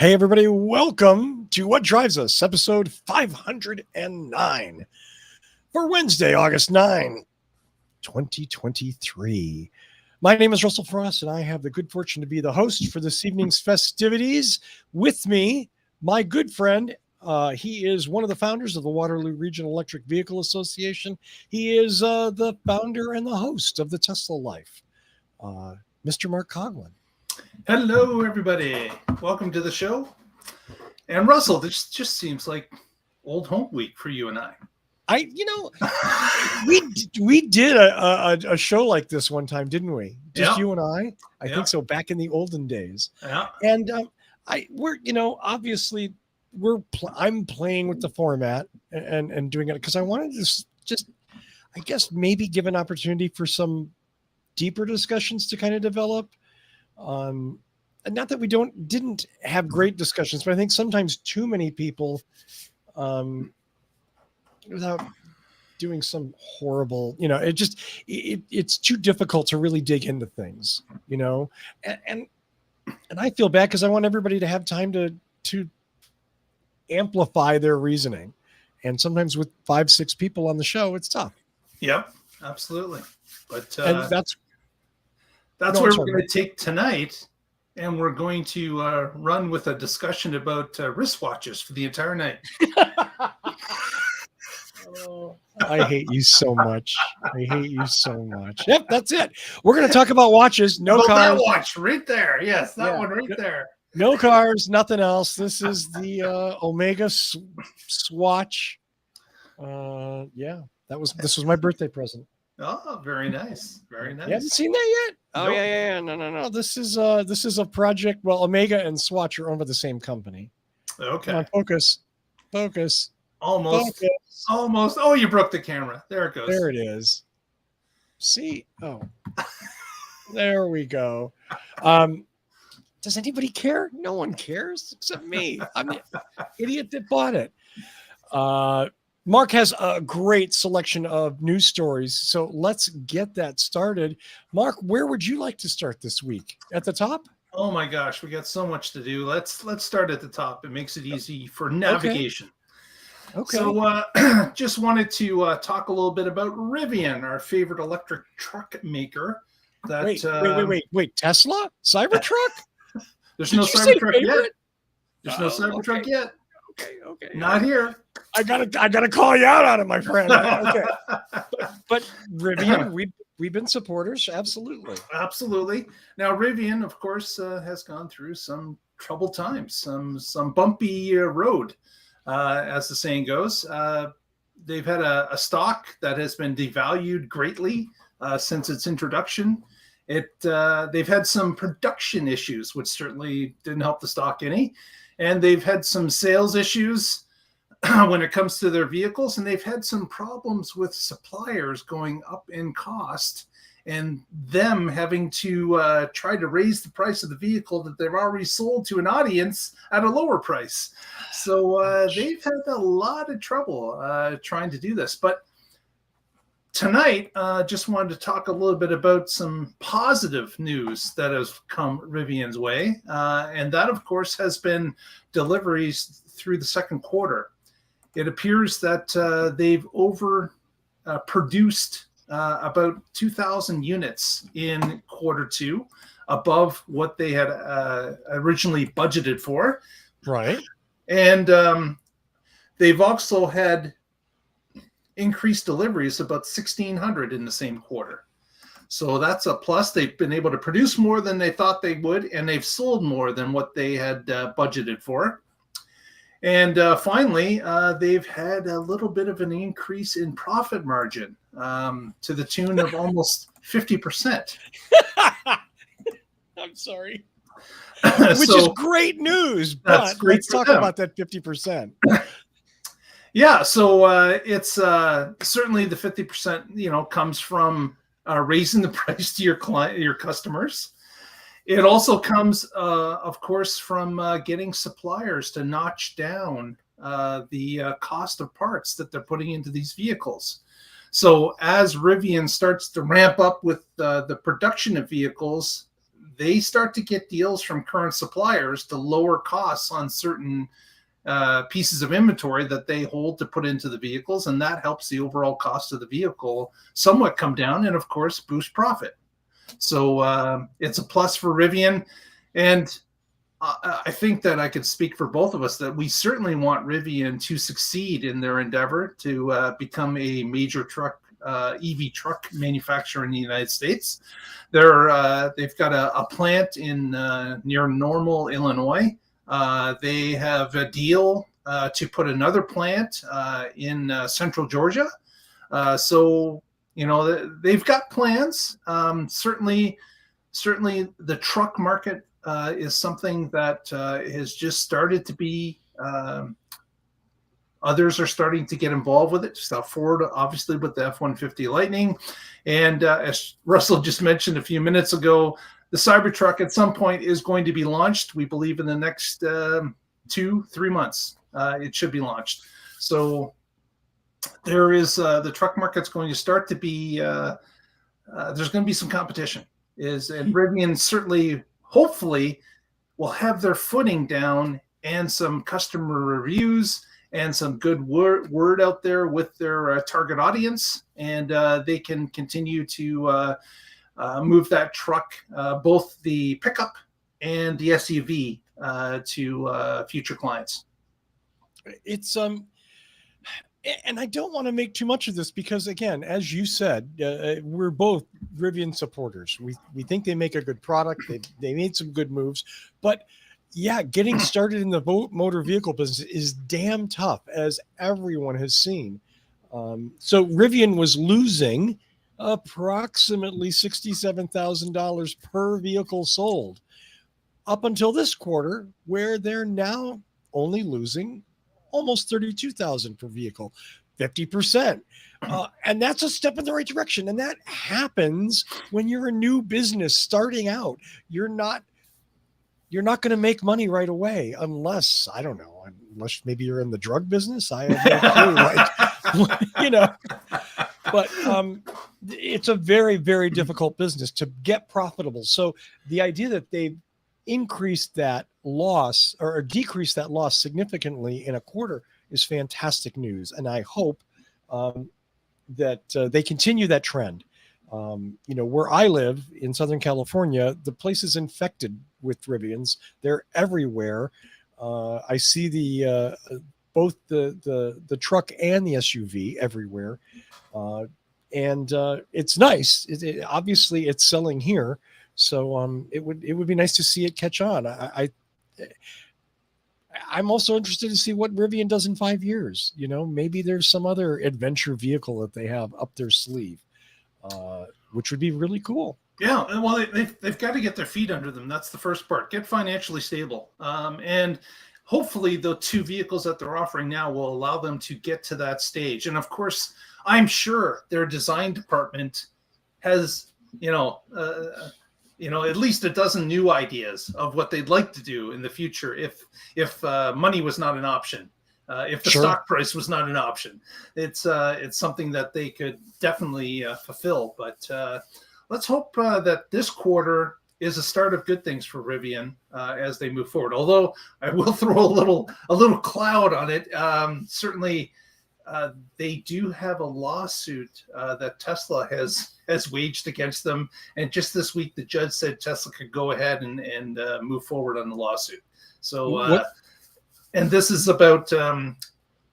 Hey, everybody, welcome to What Drives Us, episode 509 for Wednesday, August 9, 2023. My name is Russell Frost, and I have the good fortune to be the host for this evening's festivities. With me, my good friend, he is one of the founders of the Waterloo Regional Electric Vehicle Association. He is the founder and the host of the Tesla Life, Mr. Mark Coughlan. Hello, everybody. Welcome to the show. And Russell, this just seems like old home week for you and I. We did a show like this one time, didn't we? Just you and I. I think so. Back in the olden days. Yeah. And I'm playing with the format and doing it because I wanted to just, I guess, maybe give an opportunity for some deeper discussions to kind of develop. And not that we didn't have great discussions, but I think sometimes too many people, without doing some horrible, it's too difficult to really dig into things, and I feel bad because I want everybody to have time to amplify their reasoning. And sometimes with 5-6 people on the show, it's tough. Yep, absolutely. But that's where we're going to take tonight, and we're going to run with a discussion about wristwatches for the entire night. I hate you so much. Yep, that's it. We're going to talk about watches. No cars. That watch right there. Yes, that one right there. No cars, nothing else. This is the Omega Swatch. This was my birthday present. Oh, very nice. Very nice. You haven't seen that yet? Oh, nope. Yeah. No. This is a project. Well, Omega and Swatch are owned by the same company. Okay. Come on, focus. Almost. Focus. Almost. Oh, you broke the camera. There it goes. There it is. See? Oh. There we go. Does anybody care? No one cares except me. I'm the idiot that bought it. Mark has a great selection of news stories, so let's get that started. Mark, where would you like to start this week? At the top? Oh my gosh, we got so much to do. Let's start at the top. It makes it easy for navigation. Okay. So just wanted to talk a little bit about Rivian, our favorite electric truck maker. Wait. Tesla? Cybertruck? There's no Cybertruck yet. There's no Cybertruck yet. Okay. Not here. I gotta call you out on it, my friend. Okay. But Rivian, we've been supporters, absolutely. Now Rivian, of course, has gone through some troubled times, some bumpy road, as the saying goes. They've had a stock that has been devalued greatly since its introduction. They've had some production issues, which certainly didn't help the stock any. And they've had some sales issues when it comes to their vehicles, and they've had some problems with suppliers going up in cost and them having to try to raise the price of the vehicle that they've already sold to an audience at a lower price. So they've had a lot of trouble trying to do this. But tonight, just wanted to talk a little bit about some positive news that has come Rivian's way. And that, of course, has been deliveries through the second quarter. It appears that they've produced about 2,000 units in quarter two, above what they had originally budgeted for. Right. And they've also had increased deliveries about 1,600 in the same quarter. So that's a plus. They've been able to produce more than they thought they would, and they've sold more than what they had budgeted for. And finally, they've had a little bit of an increase in profit margin to the tune of almost 50%. I'm sorry. Which is great news, but let's talk about that 50%. Yeah, so it's certainly the 50%, comes from raising the price to your customers. It also comes, of course, from getting suppliers to notch down the cost of parts that they're putting into these vehicles. So as Rivian starts to ramp up with the production of vehicles, they start to get deals from current suppliers to lower costs on certain pieces of inventory that they hold to put into the vehicles, and that helps the overall cost of the vehicle somewhat come down and, of course, boost profit. So it's a plus for Rivian. And I think that I could speak for both of us that we certainly want Rivian to succeed in their endeavor to become a major EV truck manufacturer in the United States. They've got a plant in near Normal, Illinois. They have a deal to put another plant in central Georgia. So, they've got plans. Certainly the truck market is something that has just started to be, others are starting to get involved with it. So Ford, obviously, with the F-150 Lightning. And as Russell just mentioned a few minutes ago, the Cybertruck at some point is going to be launched. We believe in the next 2-3 months, it should be launched. So there is the truck market's going to start to be, there's going to be some competition. And Rivian certainly, hopefully, will have their footing down and some customer reviews and some good word out there with their target audience, and they can continue to move that truck, both the pickup and the SUV, to future clients. It's and I don't want to make too much of this because, again, as you said, we're both Rivian supporters. We think they make a good product. They made some good moves, but yeah, getting started in the motor vehicle business is damn tough, as everyone has seen. So Rivian was losing approximately $67,000 per vehicle sold up until this quarter, where they're now only losing almost $32,000 per vehicle, 50%. And that's a step in the right direction. And that happens when you're a new business starting out. You're not going to make money right away unless, I don't know, unless maybe you're in the drug business. I have no clue. But it's a very, very difficult business to get profitable. So the idea that they've increased that loss or decreased that loss significantly in a quarter is fantastic news. And I hope that they continue that trend. Where I live in Southern California, the place is infected with Rivians. They're everywhere. I see both the truck and the SUV everywhere. And it's nice. Obviously it's selling here. So it would be nice to see it catch on. I'm also interested to see what Rivian does in 5 years. Maybe there's some other adventure vehicle that they have up their sleeve, which would be really cool. Yeah, well, they've got to get their feet under them. That's the first part. Get financially stable. And hopefully the two vehicles that they're offering now will allow them to get to that stage. And of course, I'm sure their design department has, at least a dozen new ideas of what they'd like to do in the future if money was not an option. If the stock price was not an option, it's something that they could definitely fulfill. But let's hope that this quarter is a start of good things for Rivian as they move forward. Although I will throw a little cloud on it. Certainly, they do have a lawsuit that Tesla has waged against them, and just this week the judge said Tesla could go ahead and move forward on the lawsuit. So. And this is about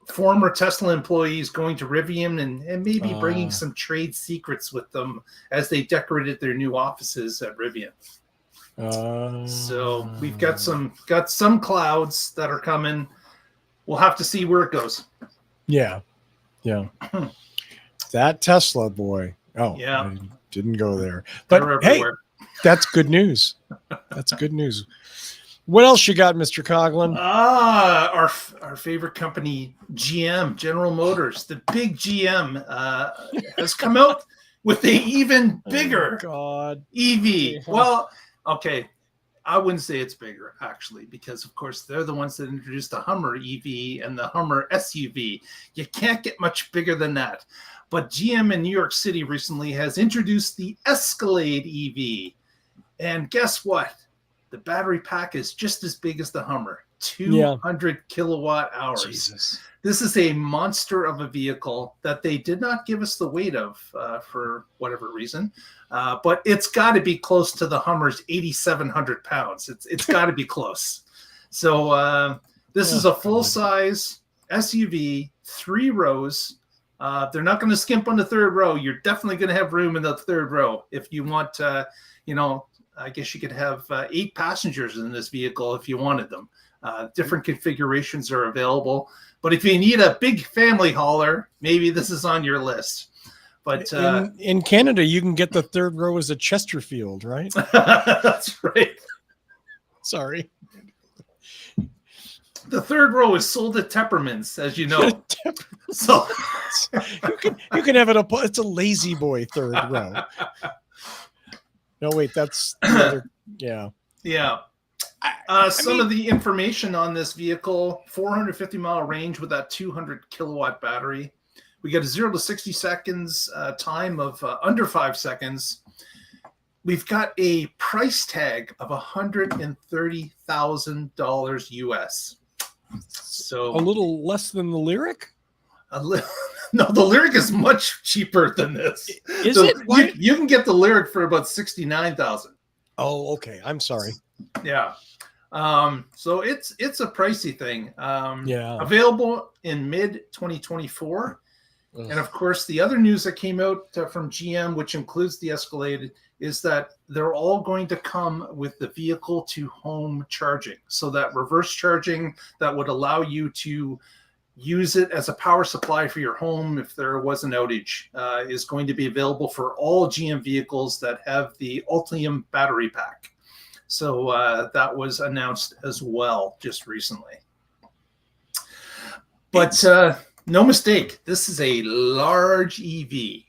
former Tesla employees going to Rivian and maybe bringing some trade secrets with them as they decorated their new offices at Rivian. So we've got some clouds that are coming. We'll have to see where it goes. Yeah. That Tesla boy. Oh, yeah. I didn't go there. But hey, that's good news. That's good news. What else you got, Mr. Coughlan? Our favorite company, GM, General Motors, the big GM, has come out with an even bigger EV. Well, okay, I wouldn't say it's bigger, actually, because, of course, they're the ones that introduced the Hummer EV and the Hummer SUV. You can't get much bigger than that. But GM in New York City recently has introduced the Escalade EV. And guess what? The battery pack is just as big as the Hummer, 200 kilowatt hours. Jesus. This is a monster of a vehicle that they did not give us the weight of for whatever reason, but it's got to be close to the Hummer's 8,700 pounds. It's got to be close. So this is a full-size SUV, 3 rows. They're not going to skimp on the third row. You're definitely going to have room in the third row if you want. I guess you could have 8 passengers in this vehicle if you wanted them. Different configurations are available. But if you need a big family hauler, maybe this is on your list. But in Canada, you can get the third row as a Chesterfield, right? That's right. Sorry. The third row is sold at Tepperman's, as you know. So you can have it. It's a lazy boy third row. No, wait, that's the other. Yeah. Yeah. Some of the information on this vehicle: 450-mile range with that 200 kilowatt battery. We get a 0 to 60 seconds time of under 5 seconds. We've got a price tag of $130,000 US. So a little less than the Lyric. No, the Lyric is much cheaper than this. Is it? You can get the Lyric for about $69,000. Oh, okay. I'm sorry. Yeah. So it's a pricey thing. Available in mid 2024. And of course, the other news that came out from GM, which includes the Escalade, is that they're all going to come with the vehicle to home charging. So that reverse charging that would allow you to use it as a power supply for your home if there was an outage is going to be available for all GM vehicles that have the Ultium battery pack. So that was announced as well just recently. But no mistake, this is a large EV.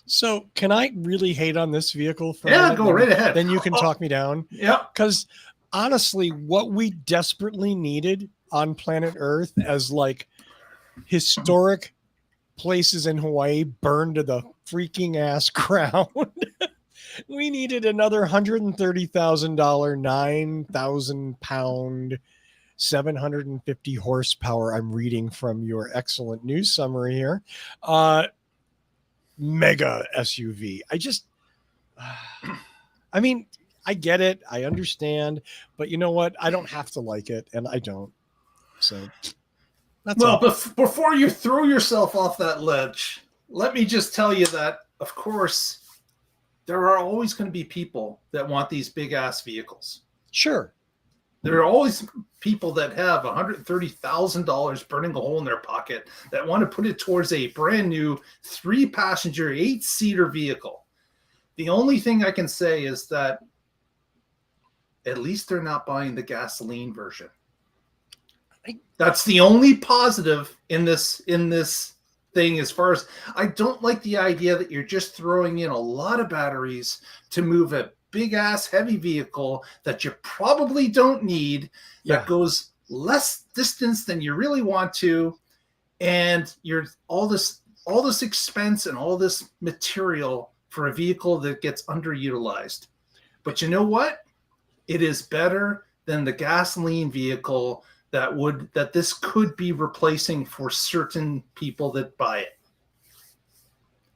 So can I really hate on this vehicle? Go right ahead. Then you can talk me down. Yeah. Because honestly, what we desperately needed on planet Earth as like historic places in Hawaii burned to the freaking ass ground. We needed another $130,000, 9,000 pound, 750 horsepower. I'm reading from your excellent news summary here. Mega SUV. I mean, I get it. I understand. But you know what? I don't have to like it. And I don't. So that's all. Before you throw yourself off that ledge, let me just tell you that, of course, there are always going to be people that want these big ass vehicles. Sure. There are always people that have $130,000 burning a hole in their pocket that want to put it towards a brand new 3-passenger, 8-seater vehicle. The only thing I can say is that at least they're not buying the gasoline version. That's the only positive in this thing. As far as I don't like the idea that you're just throwing in a lot of batteries to move a big ass heavy vehicle that you probably don't need, that goes less distance than you really want to, and you're all this expense and all this material for a vehicle that gets underutilized. But you know what? It is better than the gasoline vehicle that this could be replacing for certain people that buy it.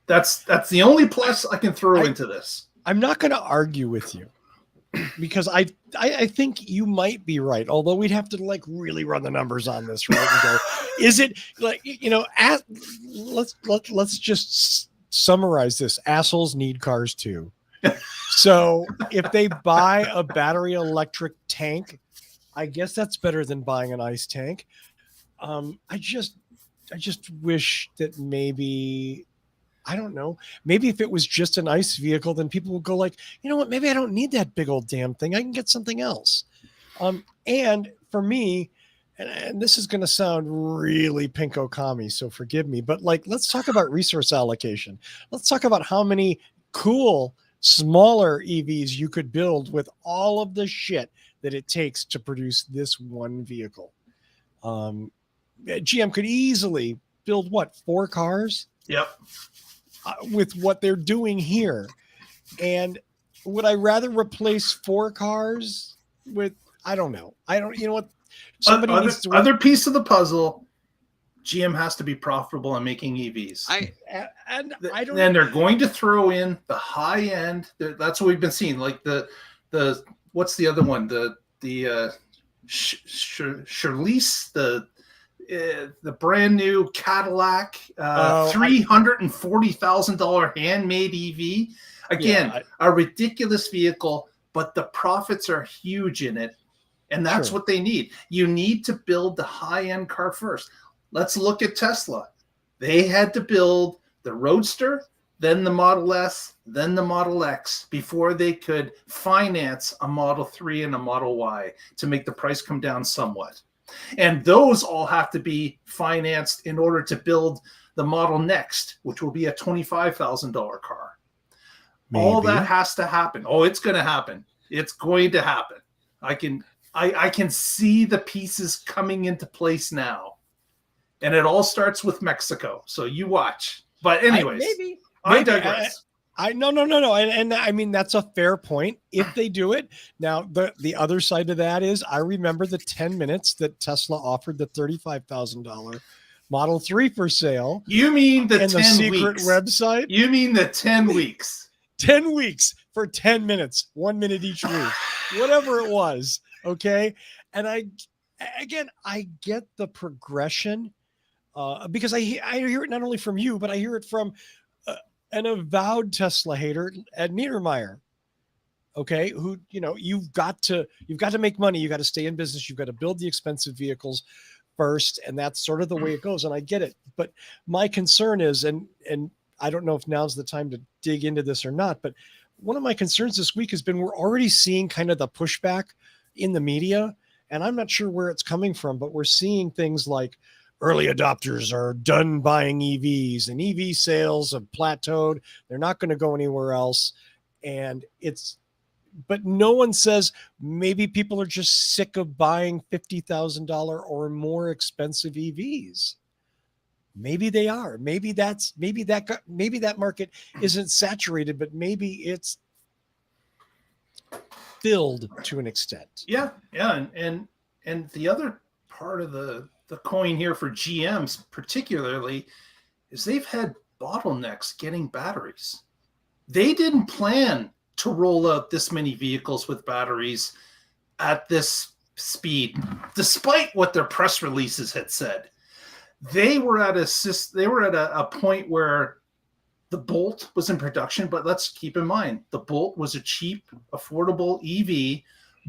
That's the only plus I can throw into this. I'm not going to argue with you because I think you might be right. Although we'd have to like really run the numbers on this, right? And go, is it like, let's just summarize this. Assholes need cars too. So if they buy a battery electric tank, I guess that's better than buying an ice tank. I just wish that maybe, I don't know, maybe if it was just an ICE vehicle, then people would go like, you know what, maybe I don't need that big old damn thing. I can get something else. And for me, and this is going to sound really pinko commie, so forgive me, but like, let's talk about resource allocation. Let's talk about how many cool, smaller EVs you could build with all of the shit that it takes to produce this one vehicle. GM could easily build 4 cars? Yep. With what they're doing here. And would I rather replace 4 cars with, I don't know. You know what? Other piece of the puzzle, GM has to be profitable in making EVs. And they're going to throw in the high end. That's what we've been seeing. Like the what's the other one? The Charlize, the brand new Cadillac $340,000 handmade EV. Again, a ridiculous vehicle, but the profits are huge in it. And that's what they need. You need to build the high-end car first. Let's look at Tesla. They had to build the Roadster, then the Model S, then the Model X before they could finance a Model 3 and a Model Y to make the price come down somewhat. And those all have to be financed in order to build the Model Next, which will be a $25,000 car. Maybe. All that has to happen. Oh, it's going to happen. It's going to happen. I can see the pieces coming into place now. And it all starts with Mexico. So you watch. But anyways, I digress. No. And I mean, that's a fair point if they do it. Now, the other side of that is I remember the 10 minutes that Tesla offered the $35,000 Model 3 for sale. You mean the 10 the secret weeks. Website? You mean the 10 weeks. 10 weeks for 10 minutes, 1 minute each week, whatever it was. Okay. And I get the progression because I hear it not only from you, but I hear it from an avowed Tesla hater, Ed Niedermeyer. Okay. Who, you've got to make money. You got to stay in business. You've got to build the expensive vehicles first. And that's sort of the way it goes. And I get it. But my concern is, and I don't know if now's the time to dig into this or not, but one of my concerns this week has been we're already seeing kind of the pushback in the media, and I'm not sure where it's coming from, but we're seeing things like early adopters are done buying EVs and EV sales have plateaued. They're not going to go anywhere else. But no one says maybe people are just sick of buying $50,000 or more expensive EVs. Maybe they are. Maybe that market isn't saturated, but maybe it's filled to an extent. Yeah. And the other part of the coin here for GMs particularly is they've had bottlenecks getting batteries. They didn't plan to roll out this many vehicles with batteries at this speed, despite what their press releases had said. They were at a point where the Bolt was in production, but let's keep in mind the Bolt was a cheap, affordable EV,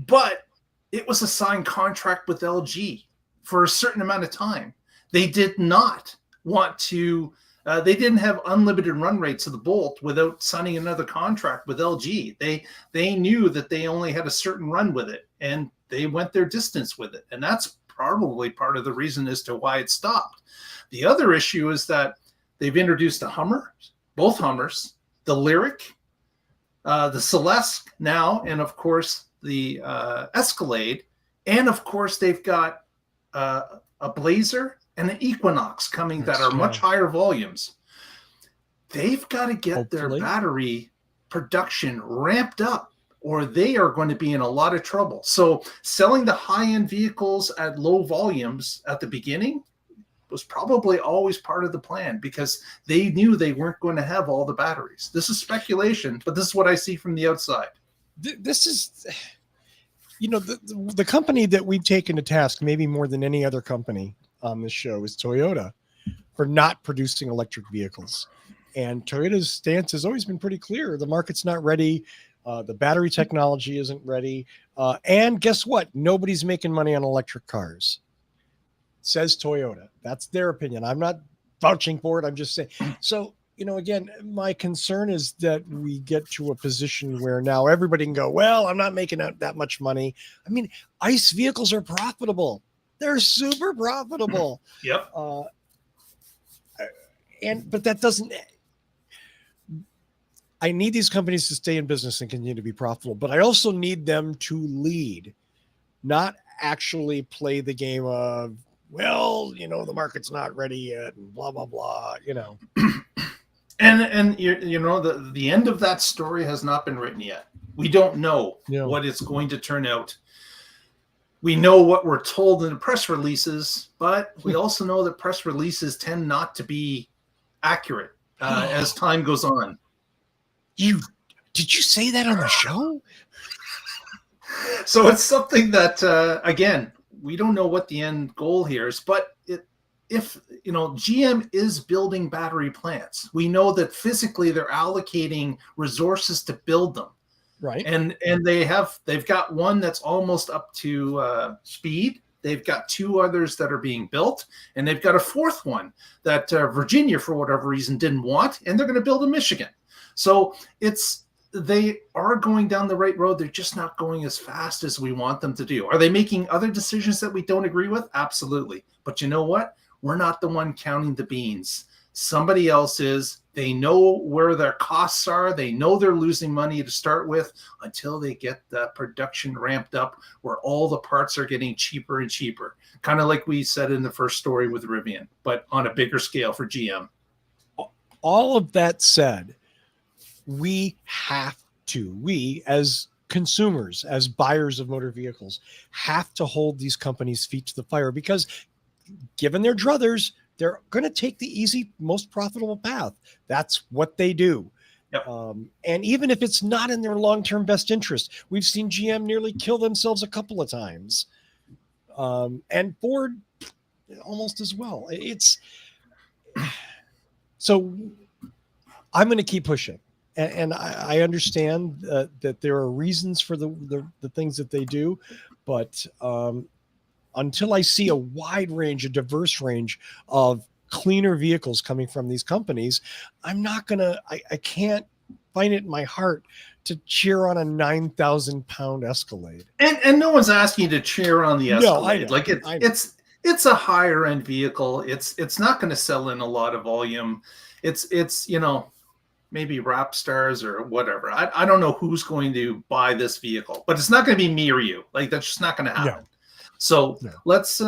but it was a signed contract with LG for a certain amount of time. They did not want to. They didn't have unlimited run rates of the Bolt without signing another contract with LG. They knew that they only had a certain run with it, and they went their distance with it, and that's probably part of the reason as to why it stopped. The other issue is that they've introduced a Hummer, both Hummers, the Lyriq, the Celeste now, and of course the Escalade, and of course they've got a Blazer and an Equinox coming that are much higher volumes. They've got to get their battery production ramped up, or they are going to be in a lot of trouble. So selling the high-end vehicles at low volumes at the beginning was probably always part of the plan because they knew they weren't going to have all the batteries. This is speculation, but this is what I see from the outside. This is, the company that we've taken to task maybe more than any other company on this show is Toyota for not producing electric vehicles. And Toyota's stance has always been pretty clear. The market's not ready. The battery technology isn't ready. And guess what? Nobody's making money on electric cars, says Toyota. That's their opinion. I'm not vouching for it. I'm just saying. So, again, my concern is that we get to a position where now everybody can go, well, I'm not making that much money. I mean, ICE vehicles are profitable. They're super profitable. Yep. But that doesn't. I need these companies to stay in business and continue to be profitable, but I also need them to lead, not actually play the game of, well, the market's not ready yet and blah, blah, blah, And the end of that story has not been written yet. We don't know Yeah. what it's going to turn out. We know what we're told in the press releases, but we also know that press releases tend not to be accurate as time goes on. Did you say that on the show? So it's something that, again, we don't know what the end goal here is, but if GM is building battery plants, we know that physically they're allocating resources to build them. Right. And they've got one that's almost up to speed. They've got two others that are being built, and they've got a fourth one that Virginia, for whatever reason, didn't want, and they're going to build in Michigan. So they are going down the right road. They're just not going as fast as we want them to do. Are they making other decisions that we don't agree with? Absolutely. But you know what? We're not the one counting the beans. Somebody else is. They know where their costs are. They know they're losing money to start with until they get the production ramped up where all the parts are getting cheaper and cheaper. Kind of like we said in the first story with Rivian, but on a bigger scale for GM. All of that said, we as consumers, as buyers of motor vehicles, have to hold these companies' feet to the fire, because given their druthers, they're going to take the easy, most profitable path. That's what they do. Yep. And even if it's not in their long-term best interest, we've seen GM nearly kill themselves a couple of times. And Ford almost as well. So I'm going to keep pushing. And I understand that there are reasons for the things that they do, but until I see a wide range, a diverse range of cleaner vehicles coming from these companies, I'm not gonna. I can't find it in my heart to cheer on a 9,000-pound Escalade. And no one's asking you to cheer on the Escalade. No, I know. It's a higher end vehicle. It's not going to sell in a lot of volume. It's maybe rap stars or whatever. I don't know who's going to buy this vehicle, but it's not going to be me or you. Like, that's just not going to happen. No. So No. let's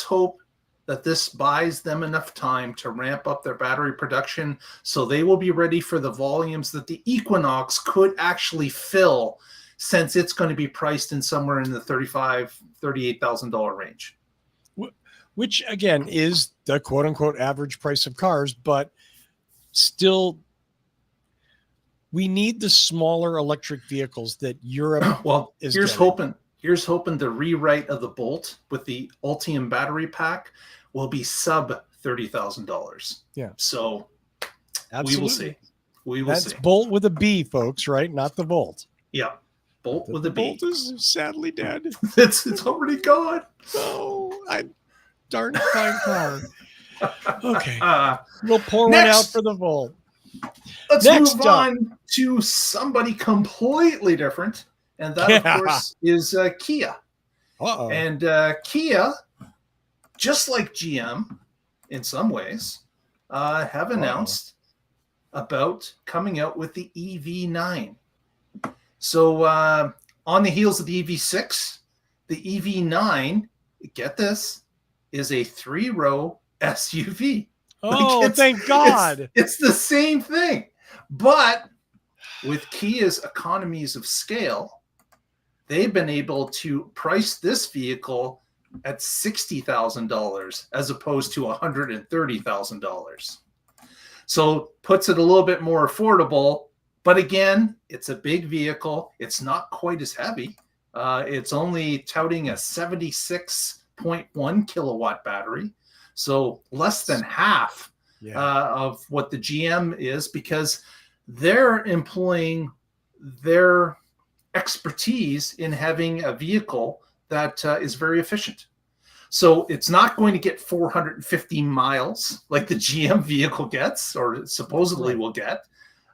hope that this buys them enough time to ramp up their battery production so they will be ready for the volumes that the Equinox could actually fill, since it's going to be priced in somewhere in the $38,000 range. Which, again, is the quote-unquote average price of cars, but still, we need the smaller electric vehicles that Europe is getting. Here's hoping the rewrite of the Bolt with the Ultium battery pack will be sub $30,000. Yeah. So Absolutely. we will see. That's Bolt with a B, folks, right? Not the Volt. Yeah. Bolt with a B. Bolt is sadly dead. It's already gone. Oh, darn fine car. Okay. We'll pour one out for the Volt. Let's move on to somebody completely different. And that, of course, is Kia. Uh-oh. And Kia, just like GM in some ways, have announced about coming out with the EV9. So on the heels of the EV6, the EV9, get this, is a 3-row SUV. Oh, thank God. It's the same thing. But with Kia's economies of scale, they've been able to price this vehicle at $60,000 as opposed to $130,000. So puts it a little bit more affordable. But again, it's a big vehicle. It's not quite as heavy. It's only touting a 76.1 kilowatt battery. So less than half of what the GM is, because they're employing their expertise in having a vehicle that is very efficient. So it's not going to get 450 miles like the GM vehicle gets, or supposedly will get.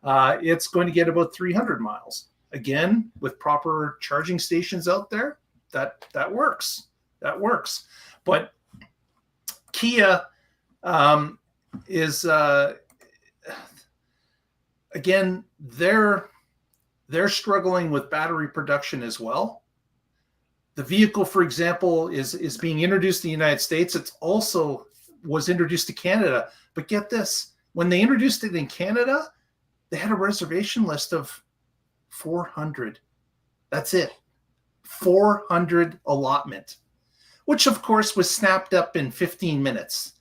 It's going to get about 300 miles. Again, with proper charging stations out there, that works. That works. But Kia is again, they're struggling with battery production as well. The vehicle, for example, is being introduced in the United States. It's also was introduced to Canada. But get this, when they introduced it in Canada, they had a reservation list of 400. That's it. 400 allotment, which of course was snapped up in 15 minutes.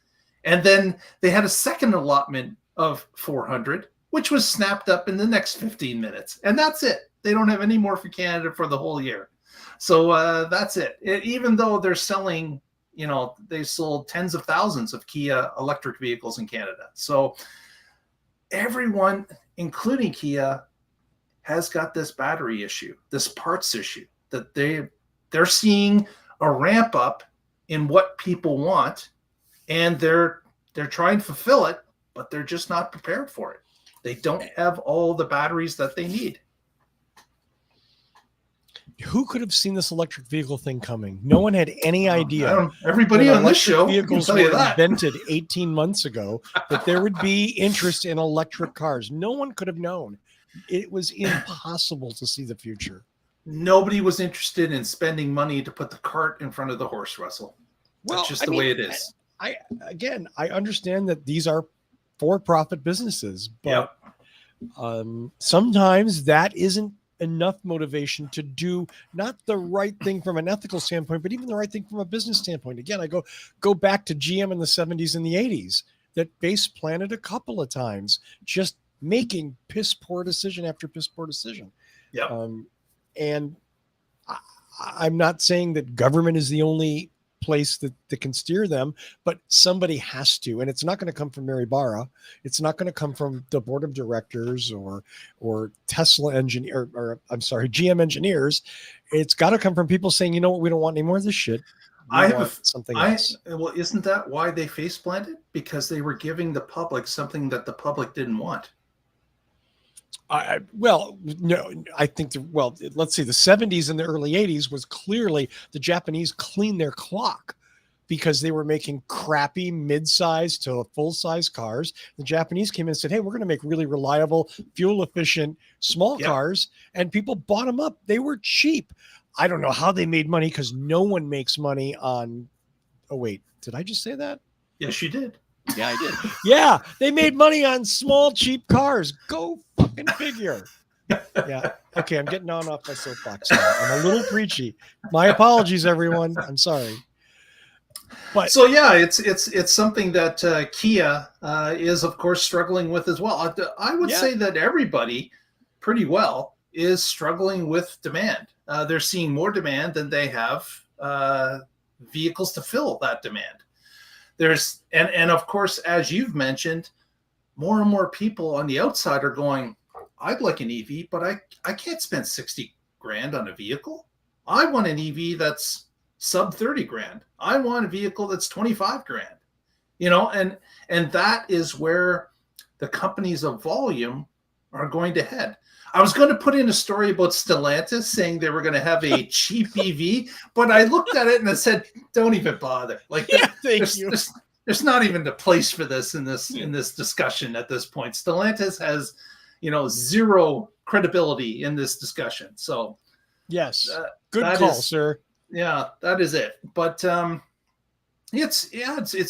And then they had a second allotment of 400, which was snapped up in the next 15 minutes. And that's it. They don't have any more for Canada for the whole year. So that's it. Even though they're selling, they sold tens of thousands of Kia electric vehicles in Canada. So everyone, including Kia, has got this battery issue, this parts issue, that they're seeing a ramp up in what people want, and they're trying to fulfill it, but they're just not prepared for it. They don't have all the batteries that they need. Who could have seen this electric vehicle thing coming? No one had any idea. Everybody on this show vehicles can tell were you that. invented 18 months ago, that there would be interest in electric cars. No one could have known. It was impossible to see the future. Nobody was interested in spending money to put the cart in front of the horse, Russell. That's just the way it is. I understand that these are for-profit businesses, but sometimes that isn't enough motivation to do not the right thing from an ethical standpoint, but even the right thing from a business standpoint. Again, I go back to GM in the 70s and the 80s that base planted a couple of times, just making piss poor decision after piss poor decision. Yeah. And I'm not saying that government is the only place that can steer them, but somebody has to, and it's not going to come from Mary Barra. It's not going to come from the board of directors or Tesla engineer, or I'm sorry, GM engineers. It's got to come from people saying, you know what, we don't want any more of this shit. Something else. Well, isn't that why they face planted? Because they were giving the public something that the public didn't want. I think let's see, the 70s and the early 80s was clearly the Japanese cleaned their clock because they were making crappy mid-size to full-size cars. The Japanese came in and said, hey, we're going to make really reliable, fuel-efficient small cars, and people bought them up. They were cheap. I don't know how they made money, because no one makes money on... Oh, wait, did I just say that? Yes, you did. Yeah, I did. Yeah, they made money on small, cheap cars. Go fucking figure. Yeah. Okay, I'm getting on off my soapbox now. I'm a little preachy. My apologies, everyone. I'm sorry. But so yeah, it's something that Kia is of course struggling with as well. I would say that everybody pretty well is struggling with demand. They're seeing more demand than they have vehicles to fill that demand. There's and of course, as you've mentioned, more and more people on the outside are going, I'd like an EV, but I can't spend 60 grand on a vehicle. I want an EV that's sub 30 grand. I want a vehicle that's 25 grand. And that is where the companies of volume are going to head. I was going to put in a story about Stellantis saying they were going to have a cheap EV, but I looked at it and I said, don't even bother. Like, there's not even the place for this in this discussion at this point. Stellantis has, zero credibility in this discussion. So, yes, good call, sir. Yeah, that is it. But it's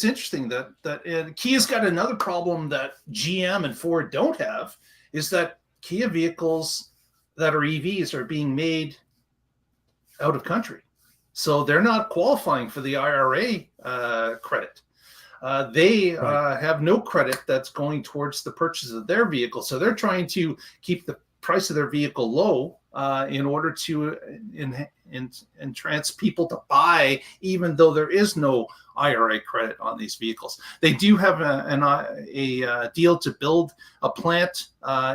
interesting that Kia's got another problem that GM and Ford don't have, is that Kia vehicles that are EVs are being made out of country. So they're not qualifying for the IRA credit. They have no credit that's going towards the purchase of their vehicle. So they're trying to keep the price of their vehicle low in order to entrance people to buy, even though there is no IRA credit on these vehicles. They do have a deal to build a plant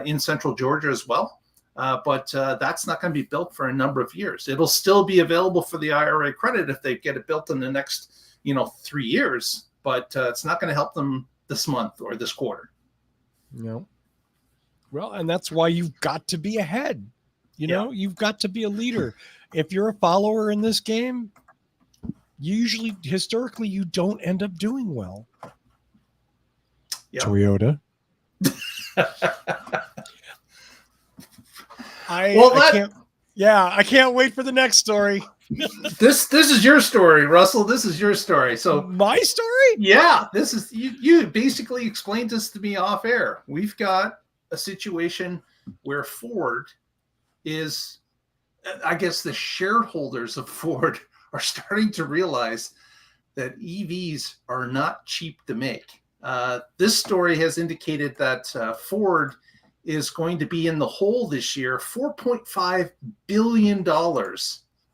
in Central Georgia as well, but that's not going to be built for a number of years. It'll still be available for the IRA credit if they get it built in the next 3 years, but it's not going to help them this month or this quarter. No. Well, and that's why you've got to be ahead. You've got to be a leader. If you're a follower in this game, historically, you don't end up doing well. Yep. Toyota. I can't wait for the next story. This is your story, Russell. This is your story. So my story? Yeah, this is you basically explained this to me off air. We've got a situation where Ford is, I guess the shareholders of Ford are starting to realize that EVs are not cheap to make. This story has indicated that Ford is going to be in the hole this year, $4.5 billion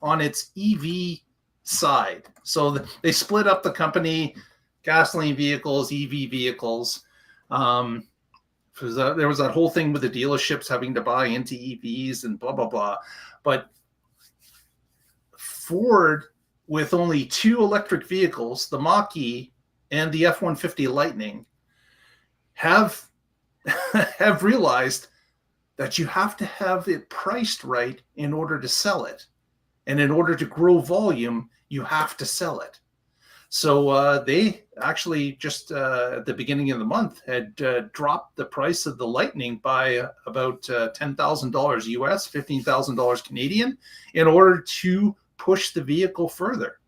on its EV side. So they split up the company, gasoline vehicles, EV vehicles. There was that whole thing with the dealerships having to buy into EVs and blah, blah, blah. But Ford, with only 2 electric vehicles, the Mach-E and the F-150 Lightning, have realized that you have to have it priced right in order to sell it. And in order to grow volume, you have to sell it. So they actually just at the beginning of the month had dropped the price of the Lightning by about $10,000 US, $15,000 Canadian, in order to push the vehicle further.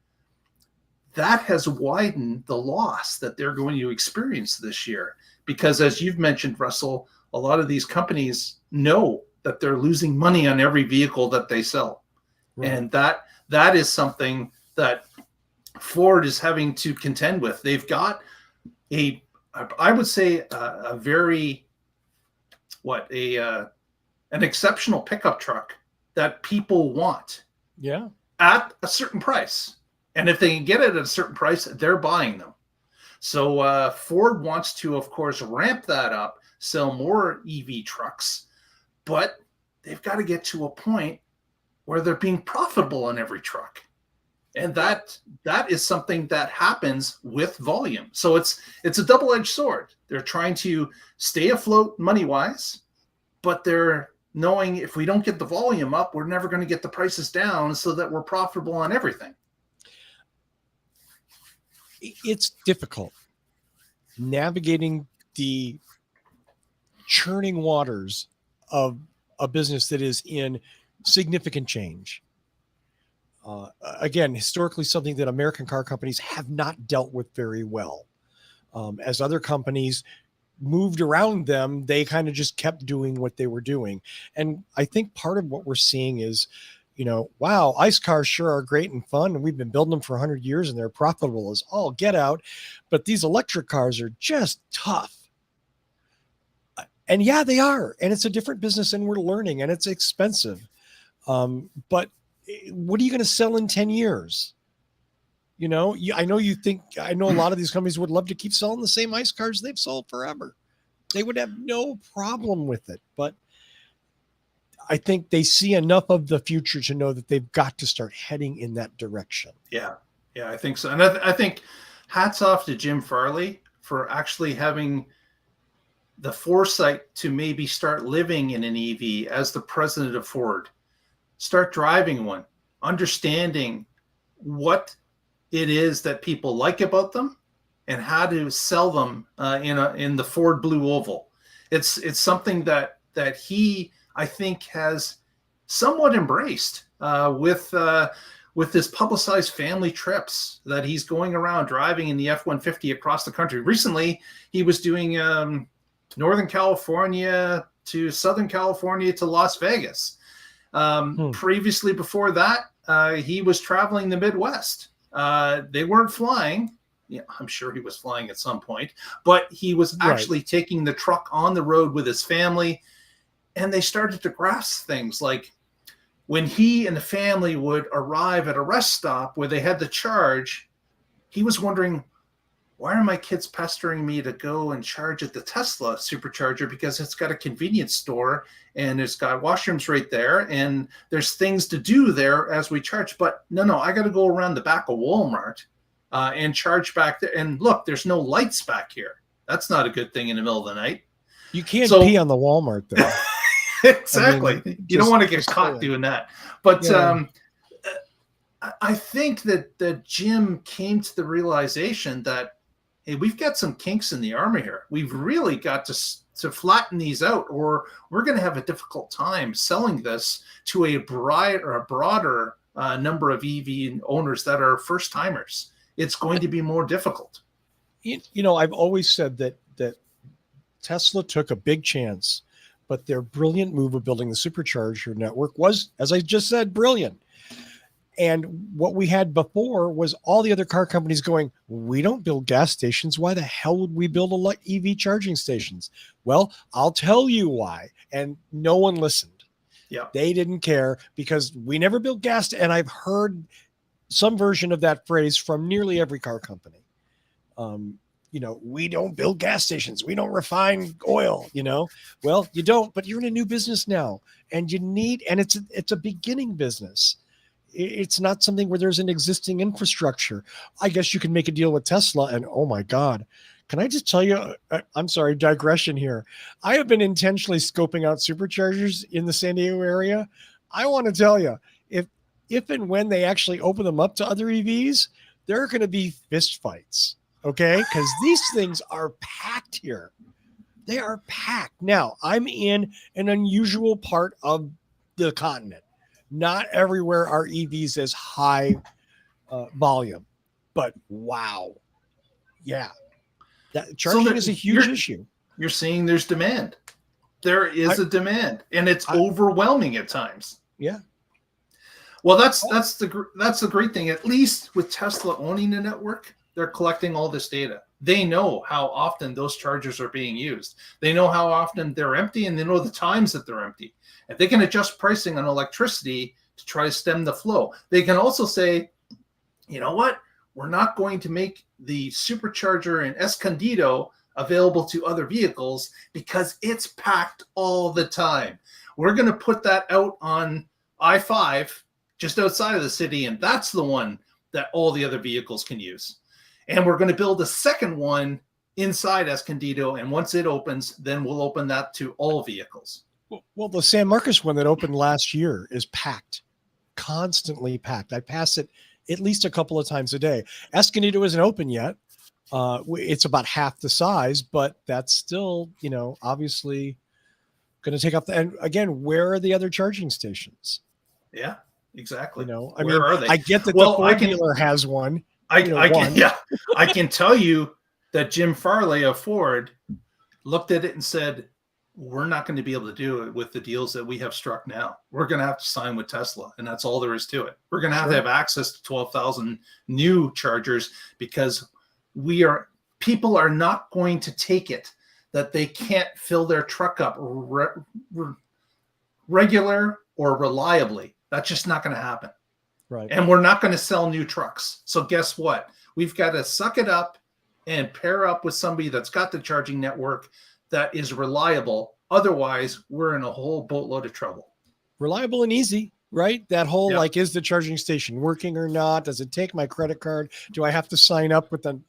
That has widened the loss that they're going to experience this year. Because as you've mentioned, Russell, a lot of these companies know that they're losing money on every vehicle that they sell. Right. And that is something that Ford is having to contend with. They've got I would say a very, an exceptional pickup truck that people want. Yeah. At a certain price. And if they can get it at a certain price, they're buying them. So Ford wants to, of course, ramp that up, sell more EV trucks, but they've got to get to a point where they're being profitable on every truck. And that is something that happens with volume. So it's a double-edged sword. They're trying to stay afloat money-wise, but they're knowing if we don't get the volume up, we're never going to get the prices down so that we're profitable on everything. It's difficult navigating the churning waters of a business that is in significant change. Again, historically, something that American car companies have not dealt with very well. As other companies moved around them, they kind of just kept doing what they were doing. And I think part of what we're seeing is, wow, ICE cars sure are great and fun, and we've been building them for 100 years, and they're profitable as all get out. But these electric cars are just tough. And yeah, they are. And it's a different business, and we're learning, and it's expensive. But what are you going to sell in 10 years? I know a lot of these companies would love to keep selling the same ICE cars they've sold forever. They would have no problem with it. But I think they see enough of the future to know that they've got to start heading in that direction. Yeah, I think so. And I think hats off to Jim Farley for actually having the foresight to maybe start living in an EV as the president of Ford. Start driving one, understanding what it is that people like about them and how to sell them in the Ford Blue Oval. It's something that he, I think, has somewhat embraced with this publicized family trips that he's going around driving in the F-150 across the country. Recently, he was doing Northern California to Southern California to Las Vegas. Previously, before that, he was traveling the Midwest. They weren't flying. Yeah, I'm sure he was flying at some point, but he was actually taking the truck on the road with his family. And they started to grasp things like when he and the family would arrive at a rest stop where they had to charge, he was wondering, why are my kids pestering me to go and charge at the Tesla supercharger? Because it's got a convenience store and it's got washrooms right there and there's things to do there as we charge. But no, I got to go around the back of Walmart and charge back there. And look, there's no lights back here. That's not a good thing in the middle of the night. You can't pee on the Walmart though. Exactly. You don't want to get caught doing that. But yeah. I think that Jim came to the realization that, hey, we've got some kinks in the armor here. We've really got to flatten these out, or we're going to have a difficult time selling this to a broader number of EV owners that are first timers. It's going to be more difficult. I've always said that Tesla took a big chance but their brilliant move of building the supercharger network was, as I just said, brilliant. And what we had before was all the other car companies going, we don't build gas stations. Why the hell would we build EV charging stations? Well, I'll tell you why. And no one listened. Yeah. They didn't care because we never built gas. And I've heard some version of that phrase from nearly every car company. We don't build gas stations. We don't refine oil, Well, you don't, but you're in a new business now and it's a beginning business. It's not something where there's an existing infrastructure. I guess you can make a deal with Tesla and oh my God, can I just tell you, I'm sorry, digression here. I have been intentionally scoping out superchargers in the San Diego area. I want to tell you, if and when they actually open them up to other EVs, there are going to be fist fights. Okay. Because these things are packed here. They are packed. Now I'm in an unusual part of the continent. Not everywhere are EVs as high volume, but wow. Yeah. That charging is a huge issue. You're seeing there's demand. There is a demand and it's overwhelming at times. Yeah. Well, that's the great thing. At least with Tesla owning the network, they're collecting all this data. They know how often those chargers are being used. They know how often they're empty and they know the times that they're empty. If they can adjust pricing on electricity to try to stem the flow, they can also say, you know what? We're not going to make the supercharger in Escondido available to other vehicles because it's packed all the time. We're going to put that out on I-5 just outside of the city, and that's the one that all the other vehicles can use. And we're going to build a second one inside Escondido, and once it opens, then we'll open that to all vehicles. Well, the San Marcos one that opened last year is packed, constantly packed. I pass it at least a couple of times a day. Escondido isn't open yet. It's about half the size, but that's still, obviously going to take up and again, where are the other charging stations? Yeah, exactly. Where are they? I get that the Ford dealer has one. I can tell you that Jim Farley of Ford looked at it and said, we're not going to be able to do it with the deals that we have struck now. We're going to have to sign with Tesla, and that's all there is to it. We're going to have access to 12,000 new chargers because people are not going to take it that they can't fill their truck up regular or reliably. That's just not going to happen. Right. And we're not going to sell new trucks. So guess what? We've got to suck it up and pair up with somebody that's got the charging network that is reliable. Otherwise, we're in a whole boatload of trouble. Reliable and easy, right? That whole is the charging station working or not? Does it take my credit card? Do I have to sign up with the,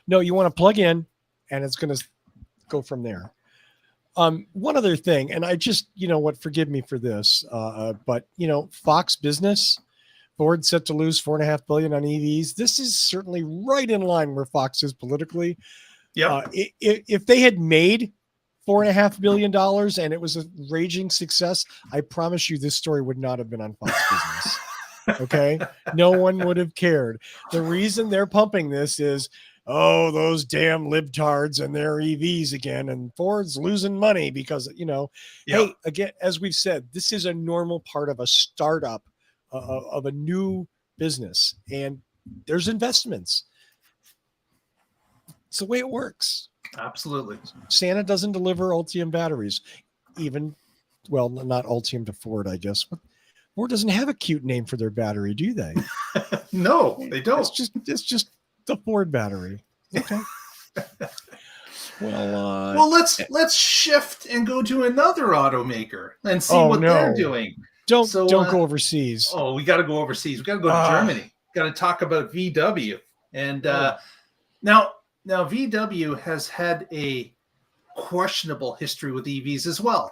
No, you want to plug in and it's going to go from there. One other thing, and I just, forgive me for this, but Fox Business, Ford set to lose $4.5 billion on EVs. This is certainly right in line where Fox is politically. Yeah. If they had made $4.5 billion and it was a raging success, I promise you this story would not have been on Fox Business. Okay. No one would have cared. The reason they're pumping this is, those damn libtards and their EVs again, and Ford's losing money because, hey, again, as we've said, this is a normal part of a startup of a new business, and there's investments. It's the way it works. Absolutely. Santa doesn't deliver Ultium batteries, not Ultium to Ford, I guess. Ford doesn't have a cute name for their battery, do they? No, they don't. It's just the Ford battery. Okay. Well, let's shift and go to another automaker and see what they're doing. Don't go overseas. Oh, we got to go overseas. We got to go to Germany. Got to talk about VW. And now VW has had a questionable history with EVs as well.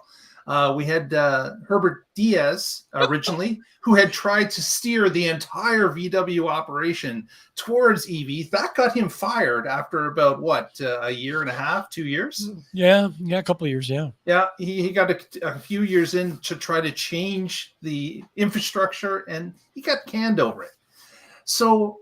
We had Herbert Diaz originally, who had tried to steer the entire VW operation towards EV. That got him fired after about a year and a half, 2 years? Yeah, a couple of years, yeah. Yeah, he got a few years in to try to change the infrastructure, and he got canned over it. So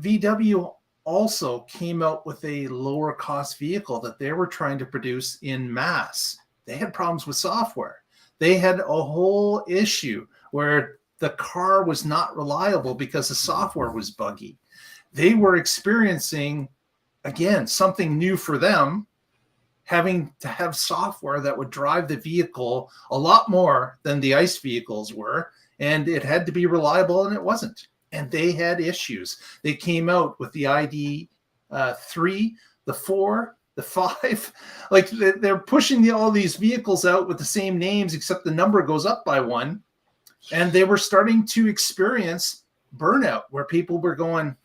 VW also came out with a lower cost vehicle that they were trying to produce in mass. they had problems with software. They had a whole issue where the car was not reliable because the software was buggy. They were experiencing, again, something new for them, having to have software that would drive the vehicle a lot more than the ICE vehicles were. And it had to be reliable, and it wasn't. And they had issues. They came out with the ID3, the 4, the 5. Like they're pushing all these vehicles out with the same names, except the number goes up by 1. And they were starting to experience burnout where people were going,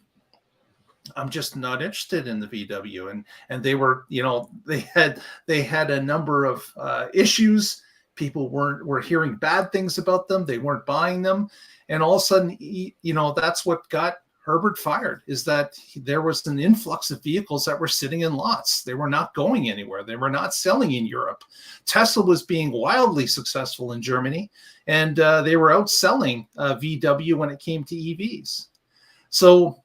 I'm just not interested in the VW. And they were, they had a number of issues. People were hearing bad things about them. They weren't buying them. And all of a sudden, that's what got Herbert fired, is that there was an influx of vehicles that were sitting in lots. They were not going anywhere. They were not selling in Europe. Tesla was being wildly successful in Germany, and they were outselling VW when it came to EVs. So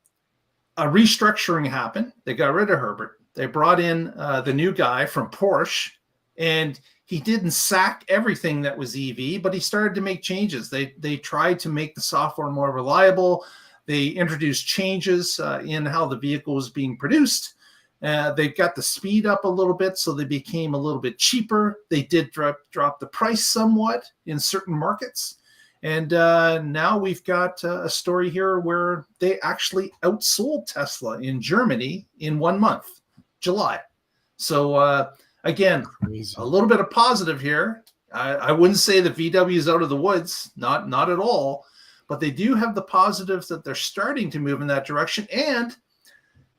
a restructuring happened. They got rid of Herbert. They brought in the new guy from Porsche, and he didn't sack everything that was EV, but he started to make changes. They tried to make the software more reliable. They introduced changes in how the vehicle was being produced. They got the speed up a little bit, so they became a little bit cheaper. They did drop the price somewhat in certain markets. And now we've got a story here where they actually outsold Tesla in Germany in 1 month, July. So again, crazy. A little bit of positive here. I wouldn't say the VW is out of the woods, not at all, but they do have the positives that they're starting to move in that direction, and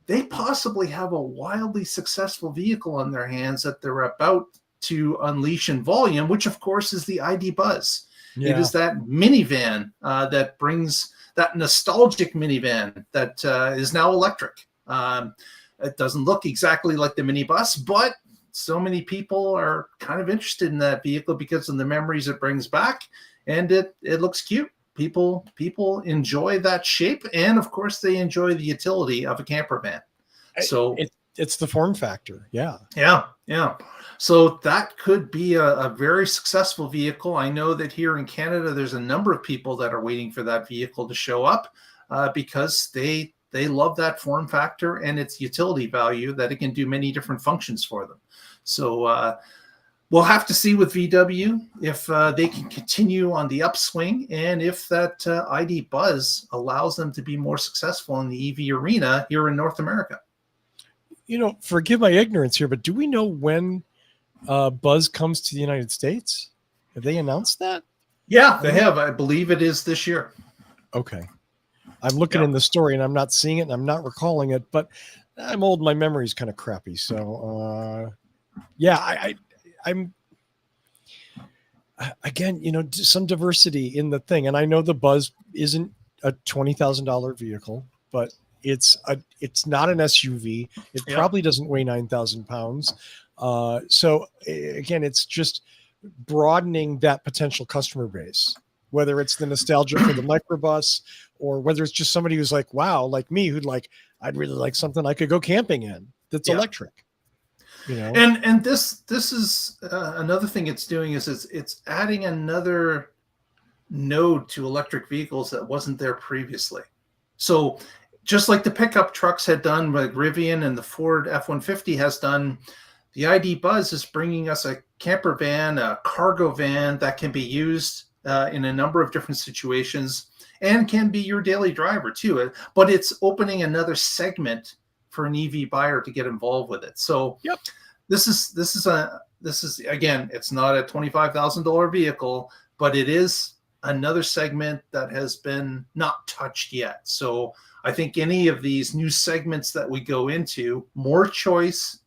they possibly have a wildly successful vehicle on their hands that they're about to unleash in volume, which of course is the ID Buzz. Yeah. It is that minivan that brings that nostalgic minivan that is now electric. It doesn't look exactly like the minibus, but so many people are kind of interested in that vehicle because of the memories it brings back, and it looks cute. People enjoy that shape, and of course they enjoy the utility of a camper van. So it's the form factor. Yeah. So that could be a very successful vehicle. I know that here in Canada, there's a number of people that are waiting for that vehicle to show up because they love that form factor and its utility value, that it can do many different functions for them. So we'll have to see with VW if they can continue on the upswing, and if that ID Buzz allows them to be more successful in the EV arena here in North America. Forgive my ignorance here, but do we know when Buzz comes to the United States? Have they announced that? Yeah, they have. I believe it is this year. Okay. I'm looking in the story and I'm not seeing it and I'm not recalling it, but I'm old. My memory's kind of crappy. So, I'm again, some diversity in the thing. And I know the Buzz isn't a $20,000 vehicle, but it's not an SUV. It probably doesn't weigh 9,000 pounds. So again, it's just broadening that potential customer base, whether it's the nostalgia for the microbus or whether it's just somebody who's like, wow, like me, I'd really like something I could go camping in that's electric. And this is another thing it's doing is it's adding another node to electric vehicles that wasn't there previously. So just like the pickup trucks had done, like Rivian and the Ford F-150 has done, the ID Buzz is bringing us a camper van, a cargo van that can be used in a number of different situations and can be your daily driver too. But it's opening another segment for an EV buyer to get involved with it. So this is again, it's not a $25,000 vehicle, but it is another segment that has been not touched yet. So I think any of these new segments that we go into, more choice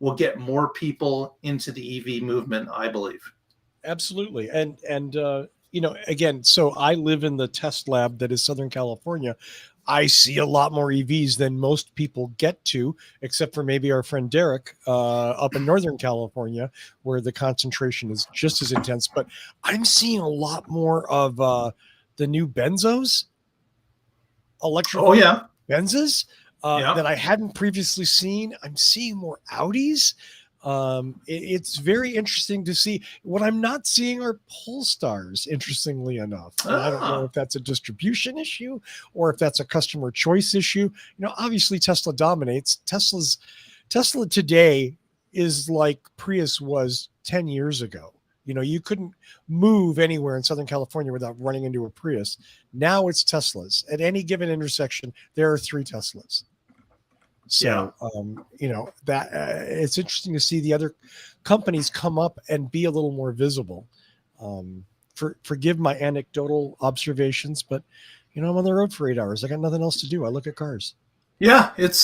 will get more people into the EV movement, I believe. Absolutely. And again, so I live in the test lab that is Southern California. I see a lot more EVs than most people get to, except for maybe our friend Derek up in Northern California, where the concentration is just as intense. But I'm seeing a lot more of the new Benzos, electric Benzes that I hadn't previously seen. I'm seeing more Audis. It's very interesting to see. What I'm not seeing are Polestars, interestingly enough. And I don't know if that's a distribution issue or if that's a customer choice issue. Obviously Tesla dominates. Tesla today is like Prius was 10 years ago. You couldn't move anywhere in Southern California without running into a Prius. Now it's Teslas. At any given intersection, there are 3 Teslas. So, that it's interesting to see the other companies come up and be a little more visible. Forgive my anecdotal observations, but I'm on the road for 8 hours. I got nothing else to do. I look at cars. Yeah, it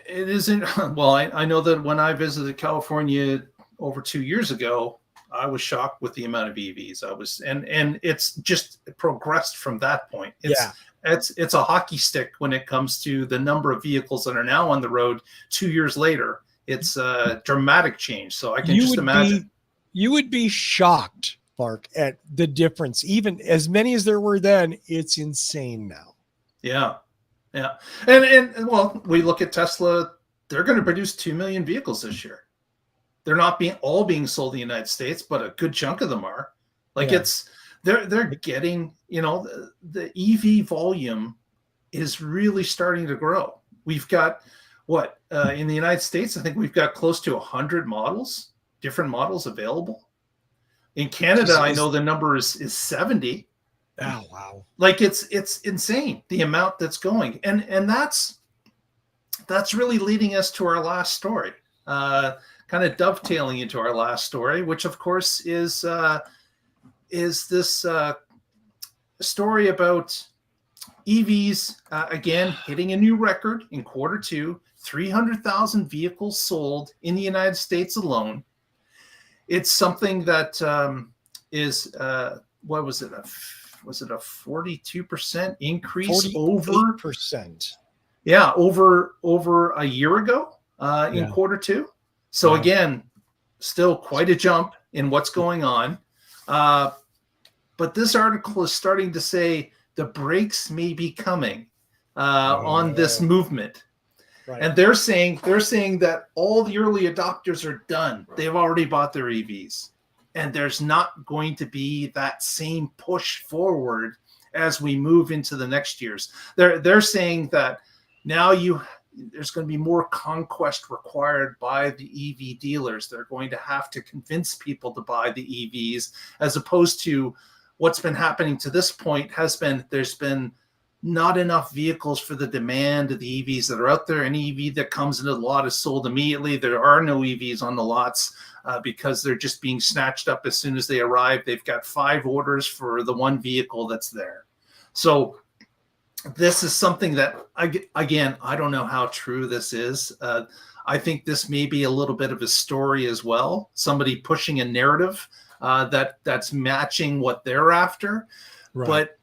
isn't. Well, I know that when I visited California over 2 years ago, I was shocked with the amount of EVs. And it's just progressed from that point. It's a hockey stick when it comes to the number of vehicles that are now on the road 2 years later. It's a dramatic change. So I can just imagine. You would be shocked, Mark, at the difference. Even as many as there were then, it's insane now. Yeah. Yeah. And well, we look at Tesla, they're going to produce 2 million vehicles this year. They're not being sold in the United States, but a good chunk of them are. They're getting, the EV volume is really starting to grow. We've got in the United States, I think we've got close to 100 different models available. In Canada, I know the number is 70. Oh, wow. It's insane, the amount that's going. And that's really leading us to our last story, kind of dovetailing into our last story, which of course is this story about EVs, again, hitting a new record in Q2, 300,000 vehicles sold in the United States alone. It's something that is, what was it? Was it a 42% increase 48%. Over a year ago in Q2. So again, still quite a jump in what's going on. But this article is starting to say the brakes may be coming on this movement. Right. And they're saying that all the early adopters are done. Right. They've already bought their EVs. And there's not going to be that same push forward as we move into the next years. They're saying that now there's going to be more conquest required by the EV dealers. They're going to have to convince people to buy the EVs, as opposed to what's been happening to this point there's been not enough vehicles for the demand of the EVs that are out there. Any EV that comes into the lot is sold immediately. There are no EVs on the lots because they're just being snatched up as soon as they arrive. They've got 5 orders for the one vehicle that's there. So this is something that, again, I don't know how true this is. I think this may be a little bit of a story as well. Somebody pushing a narrative that's matching what they're after. Right. But